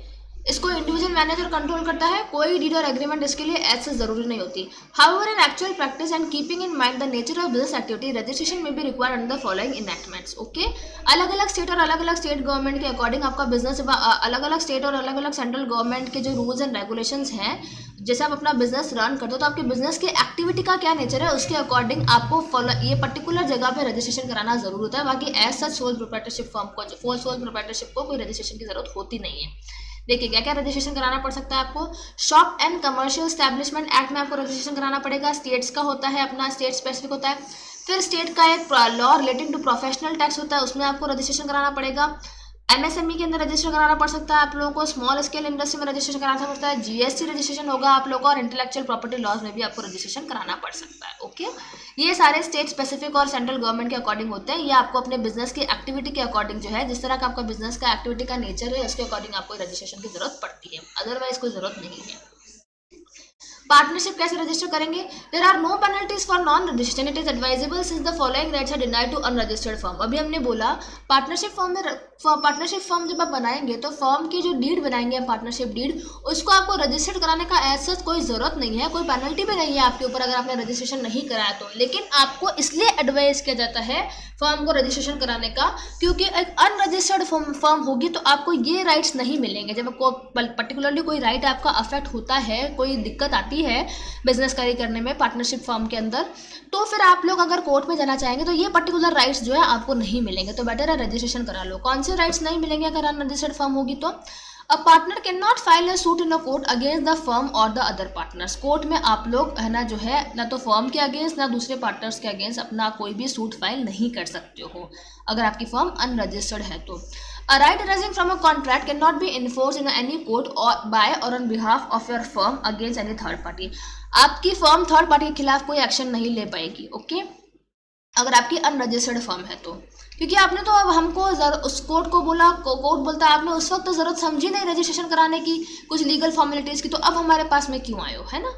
इसको इंडिविजुअल मैनेजर कंट्रोल करता है, कोई डीड और एग्रीमेंट इसके लिए ऐसे जरूरी नहीं होती। However in actual practice and keeping in mind the nature of business activity, registration may be required under the following enactments. Okay, अलग अलग स्टेट और अलग अलग स्टेट गवर्नमेंट के अकॉर्डिंग आपका बिजनेस, अलग अलग स्टेट और अलग अलग सेंट्रल गवर्नमेंट के जो रूल्स एंड रेगुलेशंस हैं, जैसे आप अपना बिजनेस रन करते हो तो आपके बिजनेस की एक्टिविटी का क्या नेचर है उसके अकॉर्डिंग आपको ये पर्टिकुलर जगह पे रजिस्ट्रेशन कराना जरूर होता है। बाकी as such sole proprietorship form को, सोल प्रोप्राइटरशिप को कोई रजिस्ट्रेशन की जरूरत होती नहीं है। देखिए क्या क्या रजिस्ट्रेशन कराना पड़ सकता है आपको। Shop and commercial establishment act में आपको रजिस्ट्रेशन कराना पड़ेगा, स्टेट्स का होता है, अपना स्टेट स्पेसिफिक होता है। फिर स्टेट का एक law relating to professional tax होता है, उसमें आपको रजिस्ट्रेशन कराना पड़ेगा। एमएसएमई के अंदर रजिस्टर कराना पड़ सकता है आप लोगों को, स्मॉल स्केल इंडस्ट्री में रजिस्ट्रेशन कराना पड़ता है, जीएसटी रजिस्ट्रेशन होगा आप लोगों का, और इंटेलेक्चुअल प्रॉपर्टी लॉज में भी आपको रजिस्ट्रेशन कराना पड़ सकता है। ओके, ये सारे स्टेट स्पेसिफिक और सेंट्रल गवर्नमेंट के अकॉर्डिंग होते हैं। ये आपको अपने बिजनेस की एक्टिविटी के अकॉर्डिंग जो है, जिस तरह का आपका बिजनेस का एक्टिविटी का नेचर है उसके अकॉर्डिंग आपको रजिस्ट्रेशन की जरूरत पड़ती है, अदरवाइज कोई जरूरत नहीं है। पार्टनरशिप कैसे रजिस्टर करेंगे। There are no penalties for non registration, it is advisable since the following rights are denied to unregistered firm. अभी हमने बोला पार्टनरशिप फॉर्म में, पार्टनरशिप फॉर्म जब आप बनाएंगे तो फॉर्म की जो डीड बनाएंगे पार्टनरशिप डीड, उसको आपको रजिस्टर्ड कराने का ऐसा कोई जरूरत नहीं है, कोई पेनल्टी भी नहीं है आपके ऊपर अगर आपने रजिस्ट्रेशन नहीं कराया तो। लेकिन आपको इसलिए एडवाइस किया जाता है फर्म को रजिस्ट्रेशन कराने का, क्योंकि एक अनरजिस्टर्ड फर्म होगी तो आपको ये राइट्स नहीं मिलेंगे। जब आपको पर्टिकुलरली कोई राइट आपका अफेक्ट होता है, कोई दिक्कत आती है बिजनेस कैरी करने में पार्टनरशिप फर्म के अंदर, तो फिर आप लोग अगर कोर्ट में जाना चाहेंगे तो ये पर्टिकुलर राइट्स जो है आपको नहीं मिलेंगे। तो बेटर है रजिस्ट्रेशन करा लो। कौन से राइट्स नहीं मिलेंगे अगर अनरजिस्टर्ड फर्म होगी तो। A partner can not file a suit in a court against the firm और द अदर पार्टनर्स। कोर्ट में आप लोग है ना जो है, ना तो फर्म के अगेंस्ट ना दूसरे पार्टनर्स के अगेंस्ट अपना कोई भी सूट फाइल नहीं कर सकते हो अगर आपकी फर्म अनरजिस्टर्ड है तो। A right arising from a contract cannot be enforced in any court or by or on behalf of your firm against any third party. आपकी फर्म थर्ड पार्टी के खिलाफ कोई एक्शन नहीं ले पाएगी। ओके, अगर आपकी अनरजिस्टर्ड फर्म है तो, क्योंकि आपने तो अब हमको उस कोर्ट को बोला, कोर्ट बोलता है आपने उस वक्त तो जरूरत समझी नहीं रजिस्ट्रेशन कराने की, कुछ लीगल फॉर्मेलिटीज की, तो अब हमारे पास में क्यों आए हो, है ना।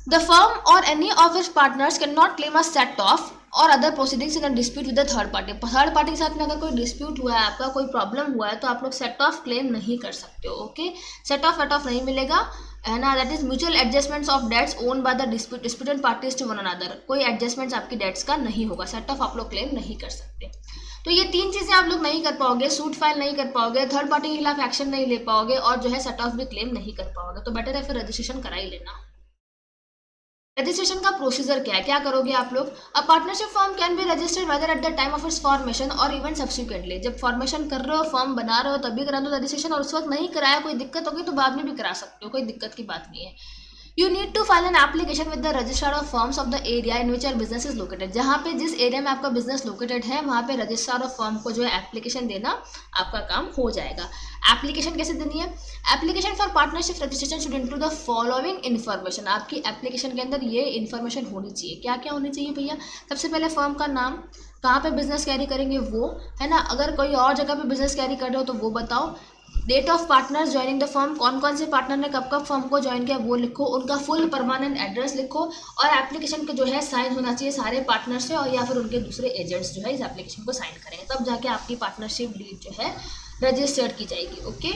The firm or any of its partners can not claim a set off or other proceedings in dispute with the third party. Third party के साथ में अगर कोई डिस्प्यूट हुआ है, आपका कोई प्रॉब्लम हुआ है, तो आप लोग सेट ऑफ क्लेम नहीं कर सकते हो। Okay, set off debt off नहीं मिलेगा, है ना। That is mutual adjustments of debts own by the disputed parties to one another. कोई एडजस्टमेंट्स आपकी डेट्स का नहीं होगा, सेट ऑफ आप लोग क्लेम नहीं कर सकते। तो ये तीन चीजें आप लोग नहीं कर पाओगे, सूट फाइल नहीं कर पाओगे, थर्ड पार्टी के खिलाफ एक्शन नहीं ले पाओगे, और जो है सेट ऑफ भी क्लेम नहीं कर पाओगे। तो बेटर है फिर रजिस्ट्रेशन करा ही लेना। रजिस्ट्रेशन का प्रोसीजर क्या है, क्या करोगे आप लोग। A partnership firm can be registered whether at the time of its formation और इवन सब्सिक्वेंटली। जब फॉर्मेशन कर रहे हो, फर्म बना रहे हो, तभी करा दो रजिस्ट्रेशन, और उस वक्त नहीं कराया, कोई दिक्कत होगी तो बाद में भी करा सकते हो, कोई दिक्कत की बात नहीं है। You need to file an application with the registrar of firms of the area in which your business is located. जहाँ पे जिस एरिया में आपका बिजनेस लोकेटेड है वहाँ पे रजिस्ट्रार ऑफ फर्म को जो है एप्लीकेशन देना आपका काम हो जाएगा। एप्लीकेशन कैसे देनी है। Application for partnership registration should include the following information. आपकी एप्लीकेशन के अंदर ये इन्फॉर्मेशन होनी चाहिए। क्या क्या होनी चाहिए भैया। सबसे पहले फर्म का नाम, कहाँ पे बिजनेस कैरी करेंगे वो, है ना। अगर कोई और जगह पे बिजनेस कैरी कर रहे हो तो वो बताओ। Date of partners joining the firm, कौन कौन से पार्टनर ने कब कब फर्म को ज्वाइन किया वो लिखो। उनका फुल परमानेंट एड्रेस लिखो, और एप्लीकेशन के जो है साइन होना चाहिए सारे पार्टनर से, और या फिर उनके दूसरे एजेंट्स जो है इस एप्लीकेशन को साइन करेंगे, तब जाके आपकी पार्टनरशिप डीड जो है रजिस्टर्ड की जाएगी। ओके,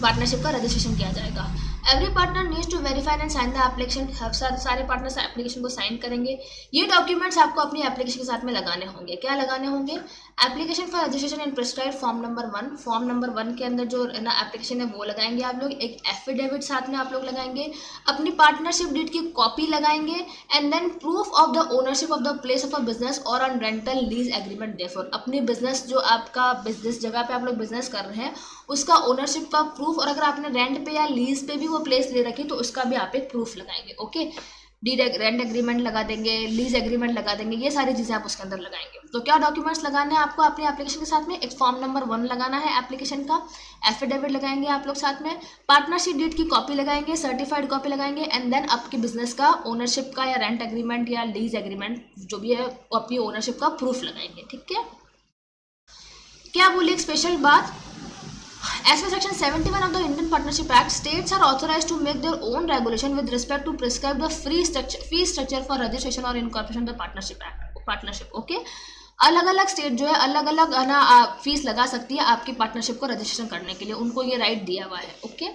पार्टनरशिप का रजिस्ट्रेशन किया जाएगा। Every partner needs to verify and sign the application. सारे पार्टनर्स एप्लीकेशन को साइन करेंगे। ये डॉक्यूमेंट्स आपको अपनी एप्लीकेशन के साथ में लगाने होंगे। क्या लगाने होंगे। Application for registration in prescribed form number 1। Form number 1 के अंदर जो है ना एप्लीकेशन है वो लगाएंगे आप लोग। एक एफिडेविट साथ में आप लोग लगाएंगे, अपनी पार्टनरशिप डीड की कॉपी लगाएंगे, and then proof of the ownership of the place of a business or on rental lease agreement therefor. अपनी बिजनेस जो आपका जिस जगह पे आप लोग बिजनेस कर रहे हैं उसका ओनरशिप का प्रूफ, और अगर आपने रेंट पे या लीज पे भी वो प्लेस ले रखी तो उसका भी आप एक प्रूफ लगाएंगे। ओके, डीड रेंट एग्रीमेंट लगा देंगे, लीज एग्रीमेंट लगा देंगे, ये सारी चीज़ें आप उसके अंदर लगाएंगे। तो क्या डॉक्यूमेंट्स लगाने हैं आपको अपने एप्लीकेशन के साथ में। एक फॉर्म नंबर 1 लगाना है एप्लीकेशन का, एफिडेविट लगाएंगे आप लोग साथ में, पार्टनरशिप डीड की कॉपी लगाएंगे, सर्टिफाइड कॉपी लगाएंगे, एंड देन आपके बिजनेस का ओनरशिप का या रेंट एग्रीमेंट या लीज एग्रीमेंट जो भी है वो अपनी ओनरशिप का प्रूफ लगाएंगे। ठीक है, क्या बोली एक स्पेशल बात, As per Section 71 of the Indian Partnership Act, states are authorized to make their own regulation with respect to prescribe the fee structure for registration or incorporation of the partnership. Okay, अलग अलग state जो है अलग अलग है ना fees लगा सकती है आपकी पार्टनरशिप को रजिस्ट्रेशन करने के लिए, उनको ये राइट दिया हुआ है. Okay,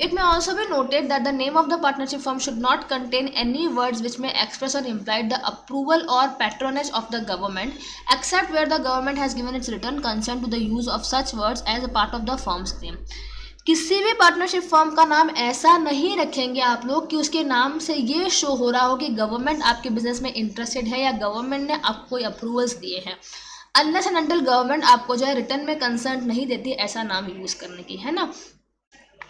it may also be noted that the name of the partnership firm should not contain any words which may express or implied the approval or patronage of the government except where the government has given its written consent to the use of such words as a part of the firm's name. किसी भी partnership firm का नाम ऐसा नहीं रखेंगे आप लोग कि उसके नाम से ये शो हो रहा हो कि गवर्नमेंट आपके बिजनेस में इंटरेस्टेड है या गवर्नमेंट ने आपको अप्रूवल्स दिए हैं. अनलेस एंड अनटिल गवर्नमेंट आपको जो है रिटर्न में कंसर्न नहीं देती ऐसा नाम यूज़ करने की, है ना.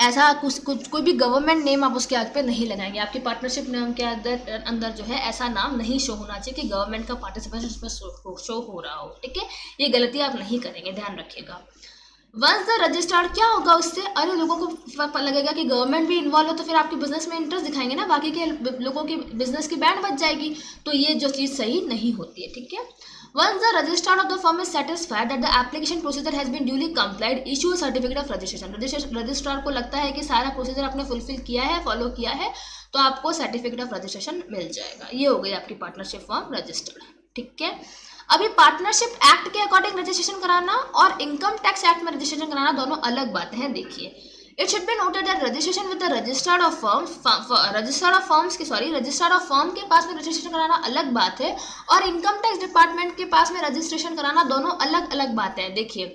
ऐसा कुछ कोई भी गवर्नमेंट नेम आप उसके आगे पे नहीं लगाएंगे. आपकी पार्टनरशिप नेम के अंदर जो है ऐसा नाम नहीं शो होना चाहिए कि गवर्नमेंट का पार्टिसिपेशन उसमें शो हो रहा हो. ठीक है, ये गलती आप नहीं करेंगे, ध्यान रखिएगा. वंस द रजिस्टर्ड क्या होगा उससे, अरे लोगों को पता लगेगा कि गवर्नमेंट भी इन्वॉल्व हो तो फिर आपके बिजनेस में इंटरेस्ट दिखाएंगे ना, बाकी के लोगों की बिजनेस की बैंड बच जाएगी. तो ये जो चीज़ सही नहीं होती है. ठीक है, once the registered of the firm is satisfied that the application procedure has been duly complied, issue certificate of registration. Registrar को लगता है कि सारा प्रोसीजर आपने फुलफिल किया है, फॉलो किया है, तो आपको सर्टिफिकेट ऑफ रजिस्ट्रेशन मिल जाएगा. ये हो गई आपकी पार्टनरशिप फर्म रजिस्टर्ड. ठीक है, अभी पार्टनरशिप एक्ट के अकॉर्डिंग रजिस्ट्रेशन कराना और इनकम टैक्स एक्ट में रजिस्ट्रेशन कराना दोनों अलग बातें हैं. देखिए, it should B noted that registration with the registered of firm के पास में रजिस्ट्रेशन कराना अलग बात है और इनकम टैक्स डिपार्टमेंट के पास में रजिस्ट्रेशन कराना दोनों अलग अलग बातें हैं. देखिए,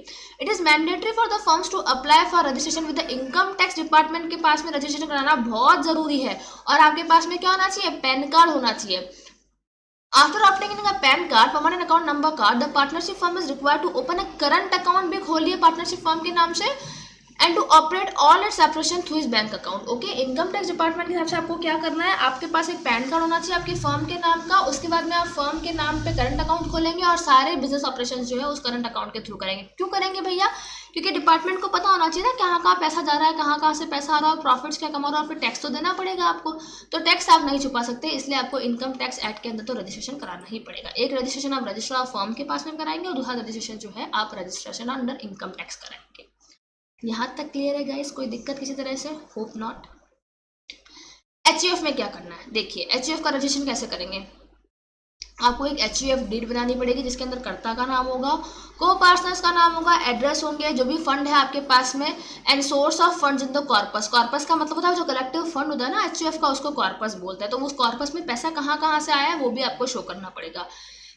it is mandatory for the firms to apply for registration with the income tax department के पास में रजिस्ट्रेशन कराना बहुत जरूरी है. और आपके पास में क्या होना चाहिए, पैन कार्ड होना चाहिए. After obtaining a PAN card, permanent account number card, the partnership firm is required to open a current account भी खोलिए पार्टनरशिप फर्म के नाम से and to operate all its operation through इस bank account. Okay, income tax department के हिसाब से आपको क्या करना है, आपके पास एक पैन कार्ड होना चाहिए आपके फर्म के नाम का. उसके बाद में आप फर्म के नाम पे करंट अकाउंट खोलेंगे और सारे बिजनेस ऑपरेशन जो है उस करंट अकाउंट के थ्रू करेंगे. क्यों करेंगे भैया, क्योंकि डिपार्टमेंट को पता होना चाहिए ना कहाँ कहाँ पैसा जा रहा है, कहाँ कहाँ से पैसा आ रहा है, प्रॉफिट्स क्या कमा रहा है, और फिर टैक्स तो देना पड़ेगा आपको. तो टैक्स आप नहीं छुपा सकते, इसलिए आपको इनकम टैक्स एक्ट के अंदर तो रजिस्ट्रेशन कराना ही पड़ेगा. एक रजिस्ट्रेशन आप रजिस्ट्रार ऑफ फर्म के पास में कराएंगे और दूसरा रजिस्ट्रेशन जो है आप रजिस्ट्रेशन अंडर इनकम टैक्स कराएंगे. यहाँ तक क्लियर है गाइस, कोई दिक्कत किसी तरह से, होप नॉट. एचयूएफ में क्या करना है, देखिए एचयूएफ का रजिस्ट्रेशन कैसे करेंगे. आपको एक एचयूएफ डीड बनानी पड़ेगी जिसके अंदर कर्ता का नाम होगा, को पार्टनर्स का नाम होगा, एड्रेस होंगे, जो भी फंड है आपके पास में, and source of funds in the corpus. Corpus का मतलब होता है जो कलेक्टिव फंड होता है ना एचयूएफ का, उसको कॉर्पस बोलते हैं. तो उस कॉर्पस में पैसा कहाँ कहाँ से आया है वो भी आपको शो करना पड़ेगा.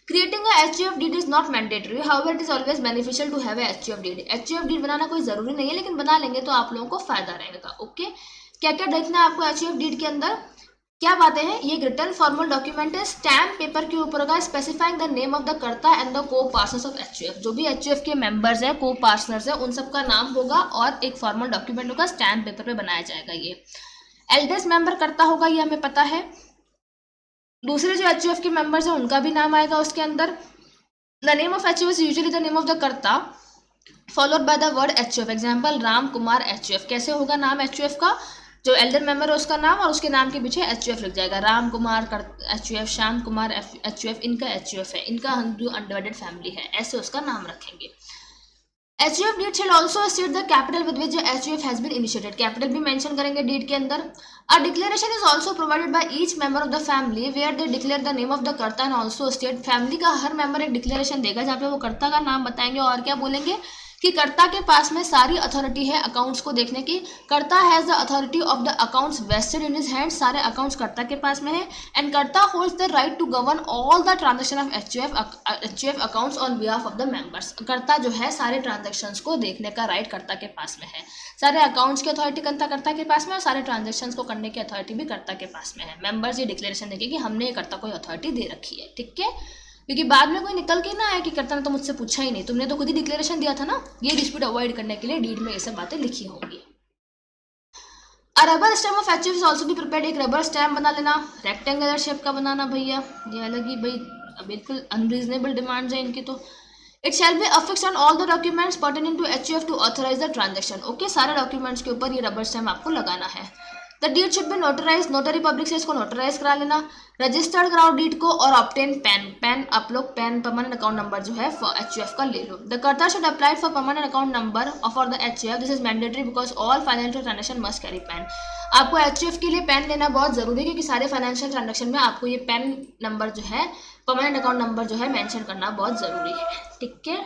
Creating a HUF deed is not mandatory, however it is always beneficial to have a HUF deed. HUF deed बनाना कोई ज़रूरी नहीं है, लेकिन बना लेंगे तो आप लोगों को फायदा रहेगा. ओके, क्या क्या देखना है आपको HUF deed के अंदर, क्या बातें हैं. ये रिटर्न फॉर्मल डॉक्यूमेंट है, स्टैम्प पेपर के ऊपर होगा, specifying the name of the कर्ता एंड द को पार्टनर्स ऑफ HUF. जो भी HUF के मेंबर्स हैं, को पार्टनर्स हैं, उन सबका नाम होगा और एक फॉर्मल डॉक्यूमेंट होगा, स्टैम्प पेपर पे बनाया जाएगा. ये एल्डेस्ट मेंबर कर्ता होगा, ये हमें पता है. दूसरे जो HUF के मेंबर्स हैं उनका भी नाम आएगा उसके अंदर. The name of HUF is usually the name of the karta followed by the word HUF. Example Ram Kumar HUF. कैसे होगा नाम HUF का, जो एल्डर मेंबर है उसका नाम और उसके नाम के पीछे HUF लिख जाएगा. राम कुमार HUF, श्याम कुमार HUF, इनका HUF है, इनका जो अनडिवाइडेड फैमिली है, ऐसे उसका नाम रखेंगे. HUF deed shall also state the capital with which the HUF has been initiated. Capital भी मेंशन करेंगे डीड के अंदर. A declaration is also provided by each member of the family where they declare the name of the कर्ता and also state. Family का हर member एक declaration देगा जहाँ पे वो कर्ता का नाम बताएंगे और क्या बोलेंगे कि कर्ता के पास में सारी अथॉरिटी है अकाउंट्स को देखने की. Karta has the authority of the accounts vested in his hand. सारे अकाउंट्स कर्ता के पास में है. And karta holds the right to govern all the transaction of HUF accounts on behalf of the members. Karta जो है सारे ट्रांजेक्शन्स को देखने का राइट कर्ता के पास में है. सारे अकाउंट्स की अथॉरिटी कर्ता के पास में और सारे ट्रांजेक्शन्स को करने की अथॉरिटी भी कर्ता के पास में है. मेंबर्स ये डिक्लेरेशन देंगे कि हमने ये कर्ता को अथॉरिटी दे रखी है. ठीक है, क्योंकि बाद में कोई निकल के ना आए कि कर्ता ने तो मुझसे पूछा ही नहीं, तुमने तो खुद ही डिक्लेरेशन दिया था ना. ये डिस्प्यूट अवॉइड करने के लिए डीड में ये सब बातें लिखी होंगी. अ rubber stamp of HUF is also भी प्रिपेयर्ड. एक रबर स्टैम्प बना लेना, रेक्टेंगुलर शेप का बनाना भैया, ये अलग ही भाई बिल्कुल अनरीजनेबल डिमांड्स है इनकी. तो it shall be affixed on all the documents pertaining to HUF to authorize the transaction. Okay, सारे डॉक्यूमेंट्स के ऊपर ये रबर स्टैम्प आपको लगाना है. The deed should be notarize, notary public से इसको नोटराइज करा लेना। रजिस्टर्ड कराओ डीड को और ऑब्टेन पैन आप लोग पैन परमानेंट अकाउंट नंबर जो है एचयूएफ का ले लो। द कर्ता should apply for permanent account number for the HUF, this is mandatory because all financial transaction must carry pan. आपको एचयूएफ के लिए पैन लेना बहुत जरूरी है क्योंकि सारे फाइनेंशियल ट्रांजेक्शन में आपको ये पैन नंबर जो है परमानेंट अकाउंट नंबर जो है मेंशन करना बहुत जरूरी है। ठीक है।